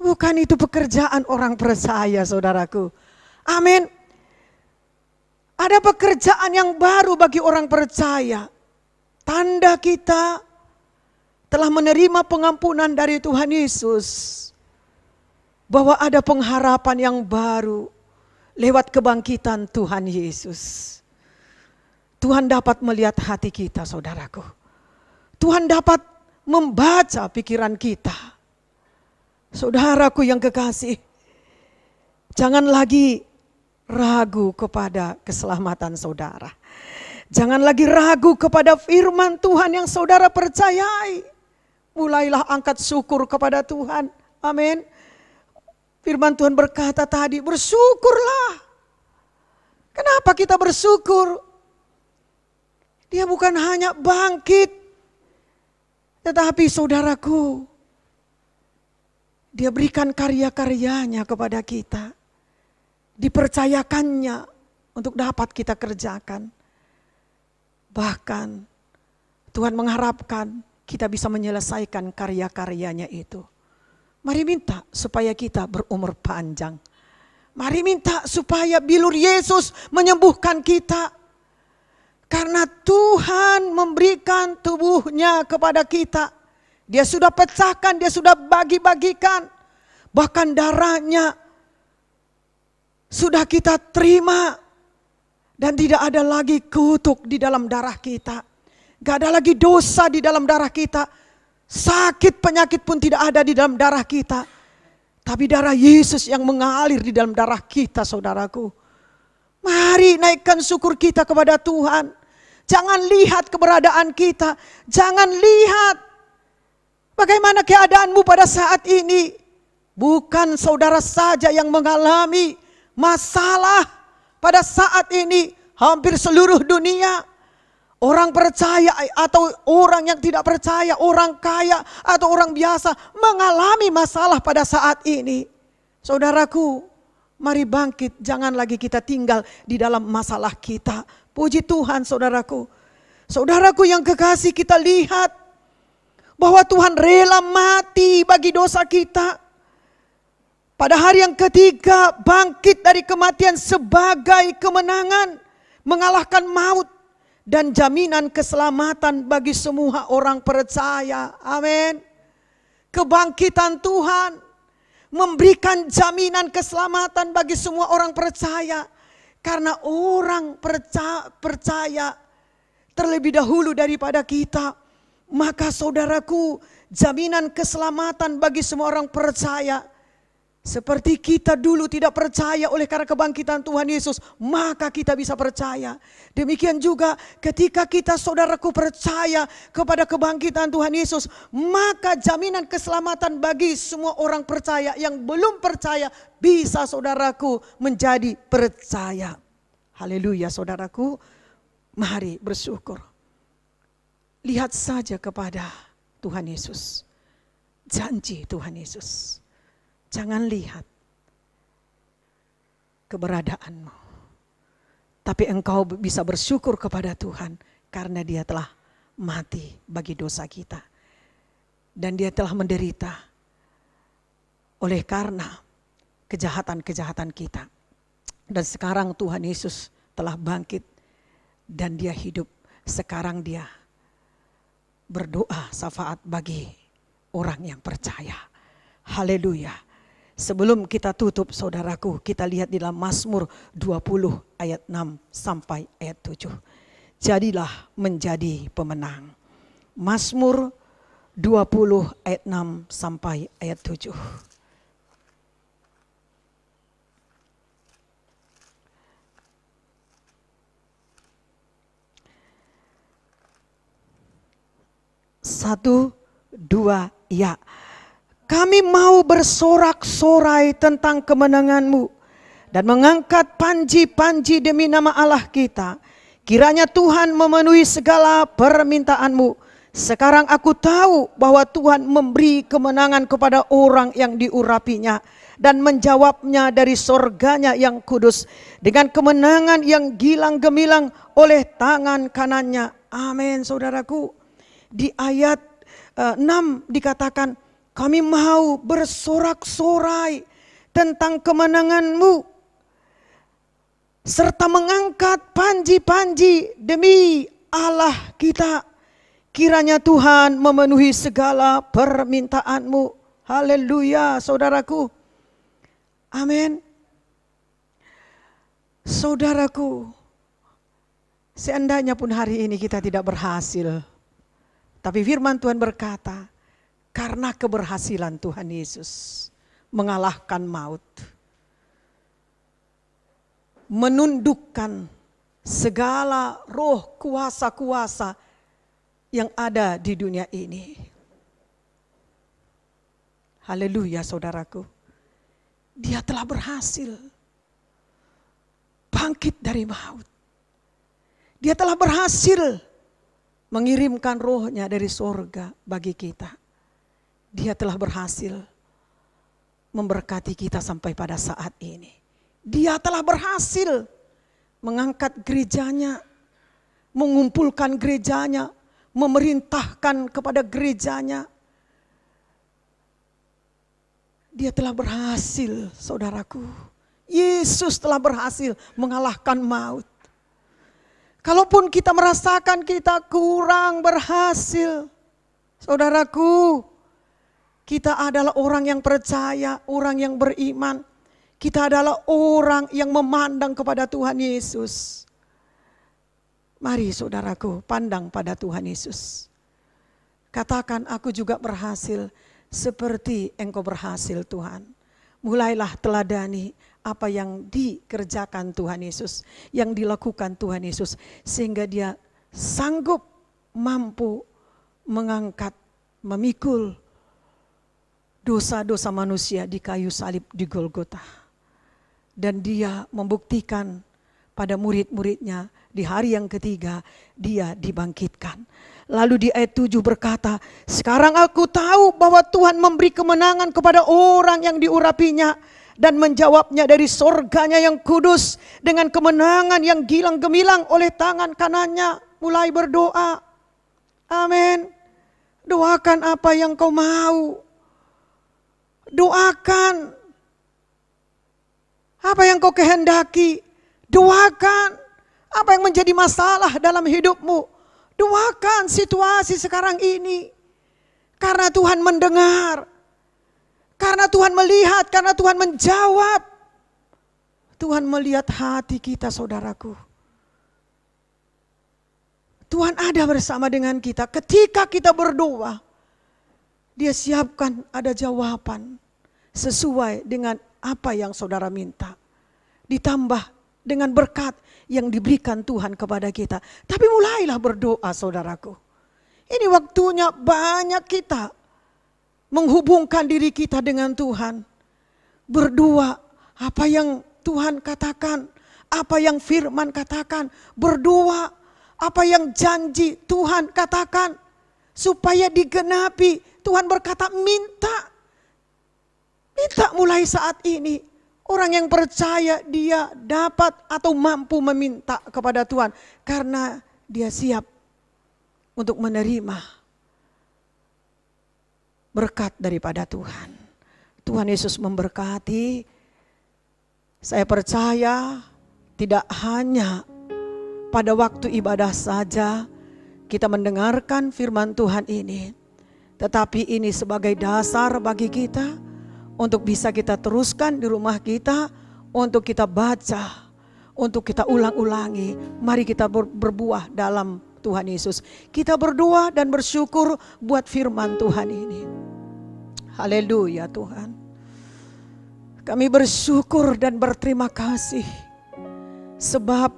Bukan itu pekerjaan orang percaya, saudaraku. Amin. Ada pekerjaan yang baru bagi orang percaya. Tanda kita telah menerima pengampunan dari Tuhan Yesus. Bahwa ada pengharapan yang baru lewat kebangkitan Tuhan Yesus. Tuhan dapat melihat hati kita, saudaraku. Tuhan dapat membaca pikiran kita. Saudaraku yang kekasih, jangan lagi ragu kepada keselamatan saudara. Jangan lagi ragu kepada firman Tuhan yang saudara percayai. Mulailah angkat syukur kepada Tuhan. Amin. Firman Tuhan berkata tadi, bersyukurlah. Kenapa kita bersyukur? Dia bukan hanya bangkit, tetapi saudaraku, dia berikan karya-karyanya kepada kita. Dipercayakannya untuk dapat kita kerjakan. Bahkan Tuhan mengharapkan kita bisa menyelesaikan karya-karyanya itu. Mari minta supaya kita berumur panjang. Mari minta supaya bilur Yesus menyembuhkan kita. Karena Tuhan memberikan tubuhnya kepada kita. Dia sudah pecahkan, dia sudah bagi-bagikan. Bahkan darahnya sudah kita terima. Dan tidak ada lagi kutuk di dalam darah kita. Gak ada lagi dosa di dalam darah kita. Sakit penyakit pun tidak ada di dalam darah kita. Tapi darah Yesus yang mengalir di dalam darah kita, saudaraku. Mari naikkan syukur kita kepada Tuhan. Jangan lihat keberadaan kita. Jangan lihat bagaimana keadaanmu pada saat ini. Bukan saudara saja yang mengalami masalah pada saat ini. Hampir seluruh dunia. Orang percaya atau orang yang tidak percaya, orang kaya atau orang biasa mengalami masalah pada saat ini. Saudaraku, mari bangkit, jangan lagi kita tinggal di dalam masalah kita. Puji Tuhan, saudaraku. Saudaraku yang kekasih, kita lihat bahwa Tuhan rela mati bagi dosa kita. Pada hari yang ketiga, bangkit dari kematian sebagai kemenangan, mengalahkan maut dan jaminan keselamatan bagi semua orang percaya. Amin. Kebangkitan Tuhan memberikan jaminan keselamatan bagi semua orang percaya. Karena orang percaya terlebih dahulu daripada kita. Maka saudaraku, jaminan keselamatan bagi semua orang percaya. Seperti kita dulu tidak percaya oleh karena kebangkitan Tuhan Yesus, maka kita bisa percaya. Demikian juga ketika kita saudaraku percaya kepada kebangkitan Tuhan Yesus, maka jaminan keselamatan bagi semua orang percaya. Yang belum percaya bisa saudaraku menjadi percaya. Haleluya, saudaraku. Mari bersyukur. Lihat saja kepada Tuhan Yesus. Janji Tuhan Yesus. Jangan lihat keberadaanmu. Tapi engkau bisa bersyukur kepada Tuhan karena Dia telah mati bagi dosa kita. Dan Dia telah menderita oleh karena kejahatan-kejahatan kita. Dan sekarang Tuhan Yesus telah bangkit dan Dia hidup. Sekarang Dia berdoa syafaat bagi orang yang percaya. Haleluya. Sebelum kita tutup saudaraku, kita lihat di dalam Mazmur 20 ayat 6 sampai ayat 7. Jadilah menjadi pemenang. Mazmur 20 ayat 6 sampai ayat 7. Satu, dua, ya. Kami mau bersorak-sorai tentang kemenangan-Mu dan mengangkat panji-panji demi nama Allah kita. Kiranya Tuhan memenuhi segala permintaan-Mu. Sekarang aku tahu bahwa Tuhan memberi kemenangan kepada orang yang diurapinya dan menjawabnya dari sorganya yang kudus dengan kemenangan yang gilang gemilang oleh tangan kanannya. Amin, saudaraku. Di ayat 6 dikatakan, kami mau bersorak-sorai tentang kemenangan-Mu serta mengangkat panji-panji demi Allah kita. Kiranya Tuhan memenuhi segala permintaan-Mu. Haleluya, saudaraku. Amin. Saudaraku, seandainya pun hari ini kita tidak berhasil, tapi firman Tuhan berkata, karena keberhasilan Tuhan Yesus mengalahkan maut, menundukkan segala roh kuasa-kuasa yang ada di dunia ini. Haleluya, saudaraku. Dia telah berhasil bangkit dari maut. Dia telah berhasil mengirimkan rohnya dari sorga bagi kita. Dia telah berhasil memberkati kita sampai pada saat ini. Dia telah berhasil mengangkat gerejanya, mengumpulkan gerejanya, memerintahkan kepada gerejanya. Dia telah berhasil, saudaraku. Yesus telah berhasil mengalahkan maut. Kalaupun kita merasakan kita kurang berhasil, saudaraku, kita adalah orang yang percaya, orang yang beriman. Kita adalah orang yang memandang kepada Tuhan Yesus. Mari saudaraku, pandang pada Tuhan Yesus. Katakan, aku juga berhasil seperti Engkau berhasil, Tuhan. Mulailah teladani apa yang dikerjakan Tuhan Yesus, yang dilakukan Tuhan Yesus, sehingga dia sanggup mampu mengangkat, memikul dosa-dosa manusia di kayu salib di Golgota. Dan dia membuktikan pada murid-muridnya di hari yang ketiga dia dibangkitkan. Lalu di ayat 7 berkata, sekarang aku tahu bahwa Tuhan memberi kemenangan kepada orang yang diurapinya dan menjawabnya dari sorganya yang kudus dengan kemenangan yang gilang gemilang oleh tangan kanannya. Mulai berdoa. Amin. Doakan apa yang kau mau. Doakan apa yang kau kehendaki. Doakan apa yang menjadi masalah dalam hidupmu. Doakan situasi sekarang ini. Karena Tuhan mendengar. Karena Tuhan melihat, karena Tuhan menjawab. Tuhan melihat hati kita, saudaraku. Tuhan ada bersama dengan kita. Ketika kita berdoa, Dia siapkan ada jawaban sesuai dengan apa yang saudara minta. Ditambah dengan berkat yang diberikan Tuhan kepada kita. Tapi mulailah berdoa, saudaraku. Ini waktunya banyak kita menghubungkan diri kita dengan Tuhan. Berdoa apa yang Tuhan katakan, apa yang firman katakan. Berdoa apa yang janji Tuhan katakan supaya digenapi. Tuhan berkata minta. Minta mulai saat ini. Orang yang percaya dia dapat atau mampu meminta kepada Tuhan. Karena dia siap untuk menerima berkat daripada Tuhan. Tuhan Yesus memberkati. Saya percaya tidak hanya pada waktu ibadah saja kita mendengarkan firman Tuhan ini. Tetapi ini sebagai dasar bagi kita untuk bisa kita teruskan di rumah kita, untuk kita baca, untuk kita ulang-ulangi. Mari kita berbuah dalam Tuhan Yesus. Kita berdoa dan bersyukur buat firman Tuhan ini. Haleluya Tuhan. Kami bersyukur dan berterima kasih, sebab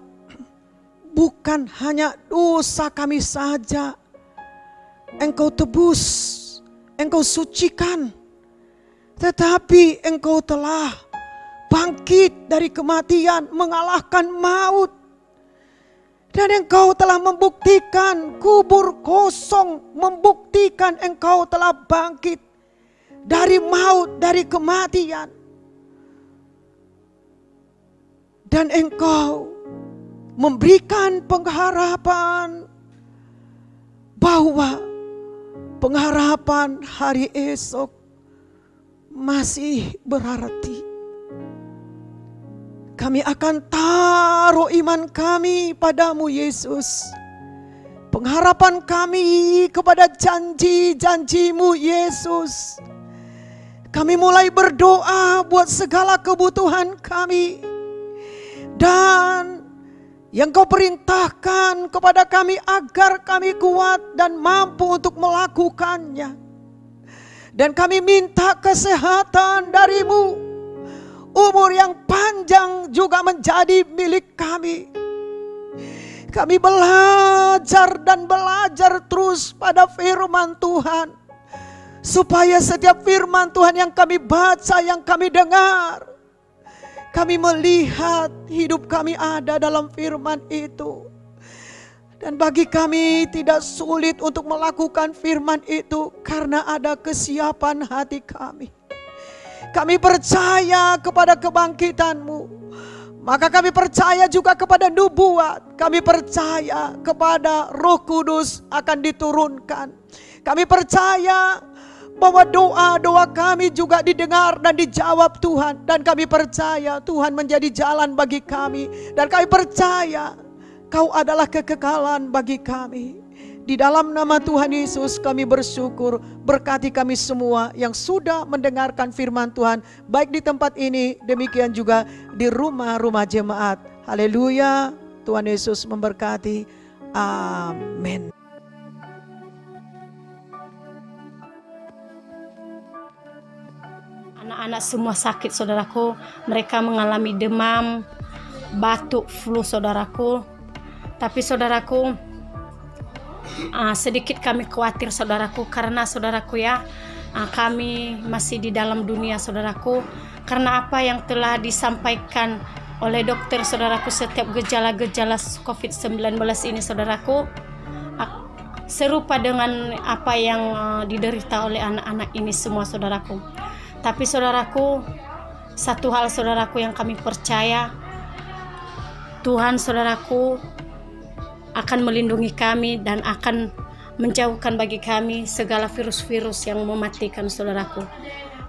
bukan hanya dosa kami saja Engkau tebus, Engkau sucikan, tetapi Engkau telah bangkit dari kematian, mengalahkan maut. Dan Engkau telah membuktikan kubur kosong, membuktikan Engkau telah bangkit dari maut, dari kematian. Dan Engkau memberikan pengharapan bahwa pengharapan hari esok masih berarti. Kami akan taruh iman kami padamu Yesus. Pengharapan kami kepada janji-janjimu Yesus. Kami mulai berdoa buat segala kebutuhan kami. Dan yang Kau perintahkan kepada kami agar kami kuat dan mampu untuk melakukannya. Dan kami minta kesehatan darimu. Umur yang panjang juga menjadi milik kami. Kami belajar dan belajar terus pada firman Tuhan. Supaya setiap firman Tuhan yang kami baca, yang kami dengar, kami melihat hidup kami ada dalam firman itu. Dan bagi kami tidak sulit untuk melakukan firman itu karena ada kesiapan hati kami. Kami percaya kepada kebangkitan-Mu. Maka kami percaya juga kepada nubuat. Kami percaya kepada Roh Kudus akan diturunkan. Kami percaya bahwa doa-doa kami juga didengar dan dijawab Tuhan. Dan kami percaya Tuhan menjadi jalan bagi kami. Dan kami percaya Kau adalah kekekalan bagi kami. Di dalam nama Tuhan Yesus kami bersyukur. Berkati kami semua yang sudah mendengarkan firman Tuhan, baik di tempat ini, demikian juga di rumah-rumah jemaat. Haleluya. Tuhan Yesus memberkati. Amin. Anak-anak semua sakit saudaraku, mereka mengalami demam, batuk, flu saudaraku. Tapi saudaraku, sedikit kami khawatir saudaraku, karena saudaraku ya, kami masih di dalam dunia saudaraku. Karena apa yang telah disampaikan oleh dokter saudaraku, setiap gejala-gejala COVID-19 ini saudaraku serupa dengan apa yang diderita oleh anak-anak ini semua saudaraku. Tapi saudaraku, satu hal saudaraku yang kami percaya, Tuhan saudaraku akan melindungi kami dan akan menjauhkan bagi kami segala virus-virus yang mematikan saudaraku.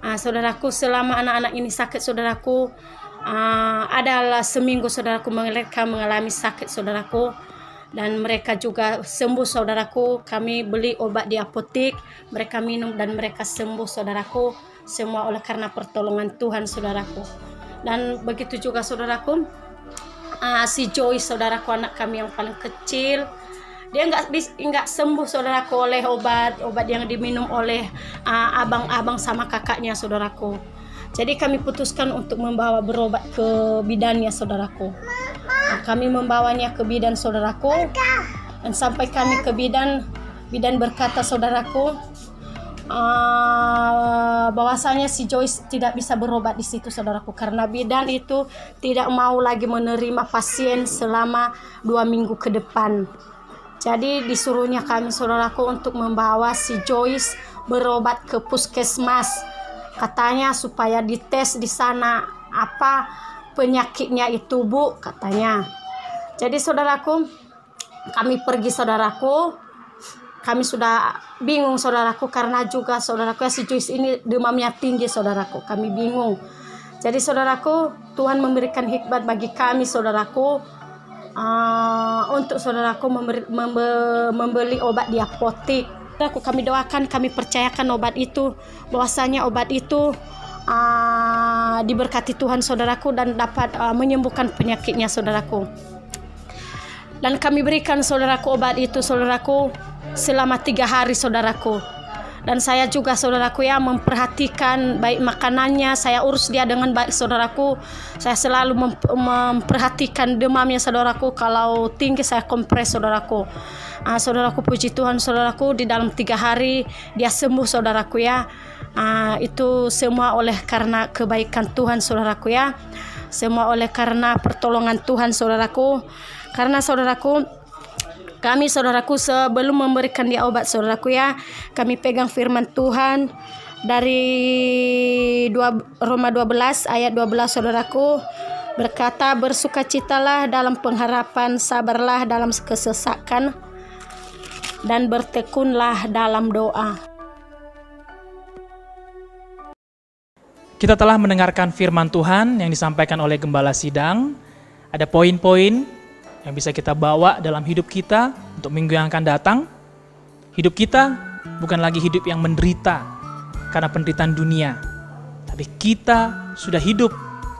Saudaraku, selama anak-anak ini sakit saudaraku, adalah seminggu saudaraku mereka mengalami sakit saudaraku, dan mereka juga sembuh saudaraku. Kami beli obat di apotek, mereka minum dan mereka sembuh saudaraku, semua oleh karena pertolongan Tuhan saudaraku. Dan begitu juga saudaraku, si Joyce saudaraku, anak kami yang paling kecil, dia nggak sembuh saudaraku oleh obat yang diminum oleh abang-abang sama kakaknya saudaraku. Jadi kami putuskan untuk membawa berobat ke bidannya saudaraku. Kami membawanya ke bidan saudaraku, dan sampai kami ke bidan berkata saudaraku, bahwasanya si Joyce tidak bisa berobat di situ saudaraku, karena bidan itu tidak mau lagi menerima pasien selama 2 minggu ke depan. Jadi disuruhnya kami saudaraku untuk membawa si Joyce berobat ke puskesmas, katanya supaya dites di sana apa penyakitnya itu bu, katanya. Jadi saudaraku, kami pergi saudaraku. Kami sudah bingung saudaraku, karena juga saudaraku si Joyce ini demamnya tinggi saudaraku. Kami bingung. Jadi saudaraku, Tuhan memberikan hikmat bagi kami saudaraku, untuk saudaraku membeli obat di apotek. Saudaraku, kami doakan, kami percayakan obat itu, bahwasanya obat itu diberkati Tuhan saudaraku dan dapat menyembuhkan penyakitnya saudaraku. Dan kami berikan saudaraku obat itu saudaraku selama 3 hari saudaraku. Dan saya juga saudaraku ya memperhatikan baik makanannya, saya urus dia dengan baik saudaraku. Saya selalu memperhatikan demamnya saudaraku, kalau tinggi saya kompres saudaraku. Saudaraku puji Tuhan saudaraku, di dalam 3 hari dia sembuh saudaraku ya. Itu semua oleh karena kebaikan Tuhan saudaraku ya. Semua oleh karena pertolongan Tuhan saudaraku. Karena saudaraku, kami saudaraku sebelum memberikan dia obat saudaraku ya, kami pegang firman Tuhan dari Roma 12 ayat 12 saudaraku, berkata, bersukacitalah dalam pengharapan, sabarlah dalam kesesakan, dan bertekunlah dalam doa. Kita telah mendengarkan firman Tuhan yang disampaikan oleh Gembala Sidang. Ada poin-poin yang bisa kita bawa dalam hidup kita untuk minggu yang akan datang. Hidup kita bukan lagi hidup yang menderita karena penderitaan dunia, tapi kita sudah hidup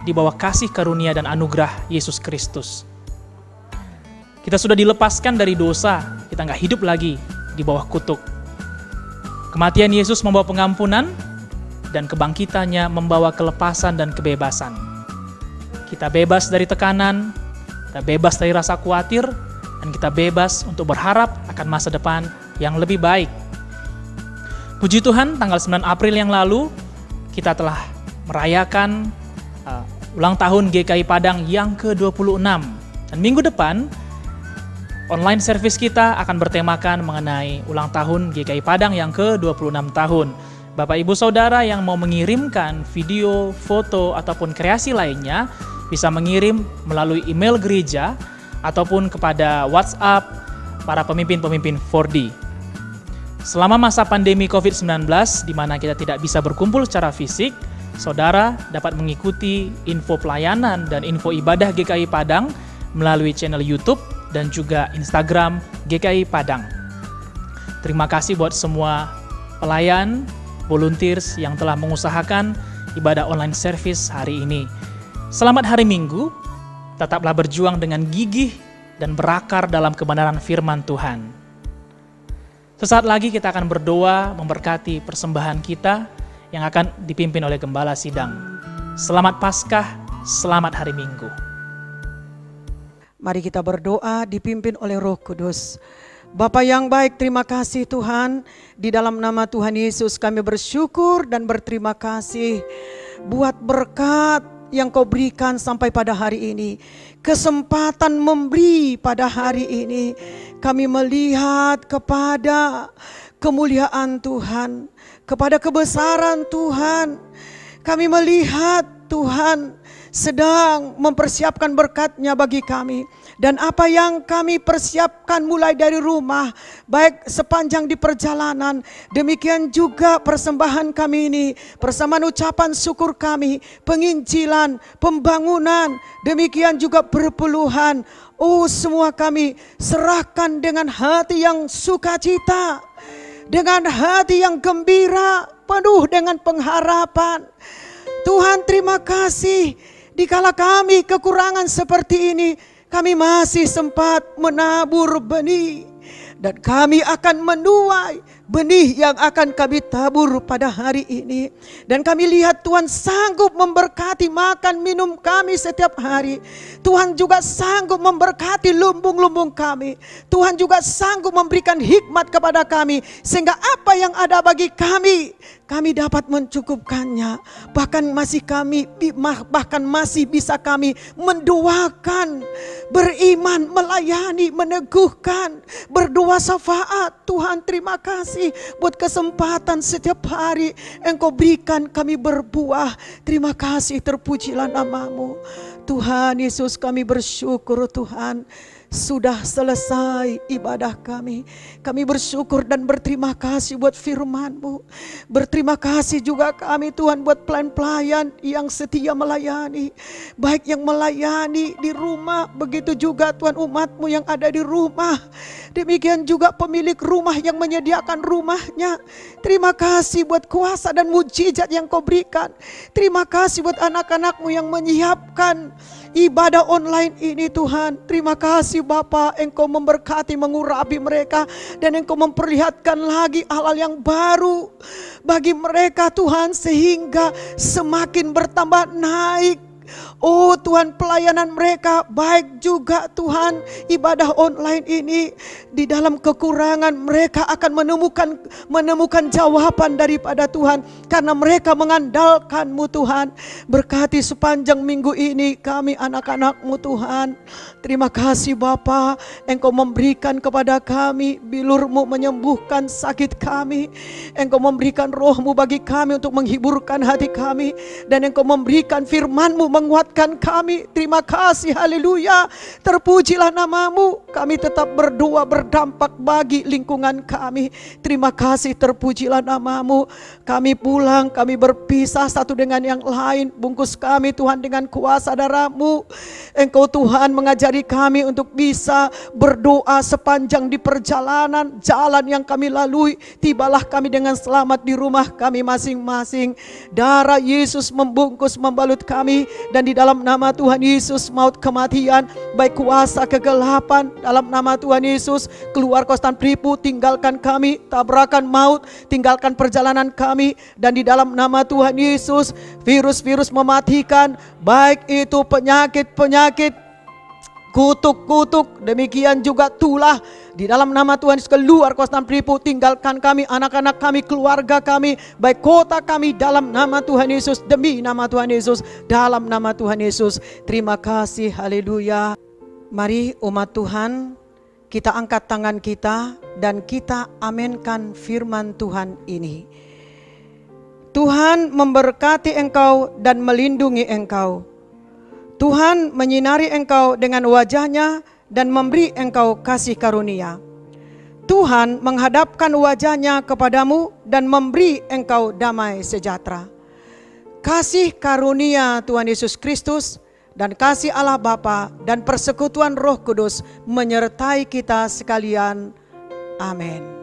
di bawah kasih karunia dan anugerah Yesus Kristus. Kita sudah dilepaskan dari dosa, kita nggak hidup lagi di bawah kutuk. Kematian Yesus membawa pengampunan, dan kebangkitannya membawa kelepasan dan kebebasan. Kita bebas dari tekanan, kita bebas dari rasa khawatir, dan kita bebas untuk berharap akan masa depan yang lebih baik. Puji Tuhan, tanggal 9 April yang lalu, kita telah merayakan ulang tahun GKI Padang yang ke-26. Dan minggu depan, online service kita akan bertemakan mengenai ulang tahun GKI Padang yang ke-26 tahun. Bapak Ibu Saudara yang mau mengirimkan video, foto, ataupun kreasi lainnya, bisa mengirim melalui email gereja ataupun kepada WhatsApp para pemimpin-pemimpin 4D. Selama masa pandemi COVID-19 di mana kita tidak bisa berkumpul secara fisik, saudara dapat mengikuti info pelayanan dan info ibadah GKI Padang melalui channel YouTube dan juga Instagram GKI Padang. Terima kasih buat semua pelayan, volunteers yang telah mengusahakan ibadah online service hari ini. Selamat hari Minggu, tetaplah berjuang dengan gigih dan berakar dalam kebenaran firman Tuhan. Sesaat lagi kita akan berdoa memberkati persembahan kita yang akan dipimpin oleh Gembala Sidang. Selamat Paskah, selamat hari Minggu. Mari kita berdoa dipimpin oleh Roh Kudus. Bapa yang baik, terima kasih Tuhan. Di dalam nama Tuhan Yesus kami bersyukur dan berterima kasih buat berkat yang Kau berikan sampai pada hari ini. Kesempatan memberi pada hari ini. Kami melihat kepada kemuliaan Tuhan, kepada kebesaran Tuhan. Kami melihat Tuhan sedang mempersiapkan berkat-Nya bagi kami. Dan apa yang kami persiapkan mulai dari rumah, baik sepanjang di perjalanan, demikian juga persembahan kami ini, persamaan ucapan syukur kami, penginjilan, pembangunan, demikian juga perpuluhan. Oh, semua kami serahkan dengan hati yang sukacita, dengan hati yang gembira, penuh dengan pengharapan. Tuhan, terima kasih, dikala kami kekurangan seperti ini, kami masih sempat menabur benih, dan kami akan menuai benih yang akan kami tabur pada hari ini. Dan kami lihat Tuhan sanggup memberkati makan minum kami setiap hari. Tuhan juga sanggup memberkati lumbung-lumbung kami. Tuhan juga sanggup memberikan hikmat kepada kami, sehingga apa yang ada bagi kami, kami dapat mencukupkannya. Bahkan masih bisa kami mendoakan, beriman, melayani, meneguhkan, berdoa syafaat. Tuhan, terima kasih buat kesempatan setiap hari Engkau berikan kami berbuah. Terima kasih, terpujilah nama-Mu Tuhan Yesus. Kami bersyukur Tuhan, sudah selesai ibadah kami. Kami bersyukur dan berterima kasih buat firman-Mu. Berterima kasih juga kami Tuhan buat pelayan-pelayan yang setia melayani. Baik yang melayani di rumah, begitu juga Tuhan umat-Mu yang ada di rumah. Demikian juga pemilik rumah yang menyediakan rumahnya. Terima kasih buat kuasa dan mujizat yang Kau berikan. Terima kasih buat anak-anak-Mu yang menyiapkan ibadah online ini Tuhan. Terima kasih Bapa, Engkau memberkati, mengurapi mereka, dan Engkau memperlihatkan lagi hal-hal yang baru bagi mereka Tuhan, sehingga semakin bertambah naik. Oh Tuhan, pelayanan mereka, baik juga Tuhan ibadah online ini, di dalam kekurangan mereka akan menemukan jawaban daripada Tuhan, karena mereka mengandalkan-Mu Tuhan. Berkati sepanjang minggu ini kami anak-anak-Mu Tuhan. Terima kasih Bapa, Engkau memberikan kepada kami bilur-Mu menyembuhkan sakit kami. Engkau memberikan Roh-Mu bagi kami untuk menghiburkan hati kami, dan Engkau memberikan firman-Mu menguatkan kami. Terima kasih, haleluya. Terpujilah nama-Mu. Kami tetap berdoa berdampak bagi lingkungan kami. Terima kasih, terpujilah nama-Mu. Kami pulang, kami berpisah satu dengan yang lain. Bungkus kami Tuhan dengan kuasa darah-Mu. Engkau Tuhan mengajari kami untuk bisa berdoa sepanjang di perjalanan jalan yang kami lalui. Tibalah kami dengan selamat di rumah kami masing-masing. Darah Yesus membungkus, membalut kami, dan di dalam nama Tuhan Yesus maut kematian, baik kuasa kegelapan, dalam nama Tuhan Yesus keluar kostan peripu, tinggalkan kami, tabrakan maut, tinggalkan perjalanan kami, dan di dalam nama Tuhan Yesus virus-virus mematikan, baik itu penyakit-penyakit, kutuk-kutuk, demikian juga tulah, di dalam nama Tuhan Yesus keluar kostan peripu, tinggalkan kami, anak-anak kami, keluarga kami, baik kota kami, dalam nama Tuhan Yesus, demi nama Tuhan Yesus, dalam nama Tuhan Yesus. Terima kasih, haleluya. Mari umat Tuhan, kita angkat tangan kita dan kita aminkan firman Tuhan ini. Tuhan memberkati engkau dan melindungi engkau. Tuhan menyinari engkau dengan wajah-Nya dan memberi engkau kasih karunia. Tuhan menghadapkan wajah-Nya kepadamu dan memberi engkau damai sejahtera. Kasih karunia Tuhan Yesus Kristus dan kasih Allah Bapa dan persekutuan Roh Kudus menyertai kita sekalian. Amin.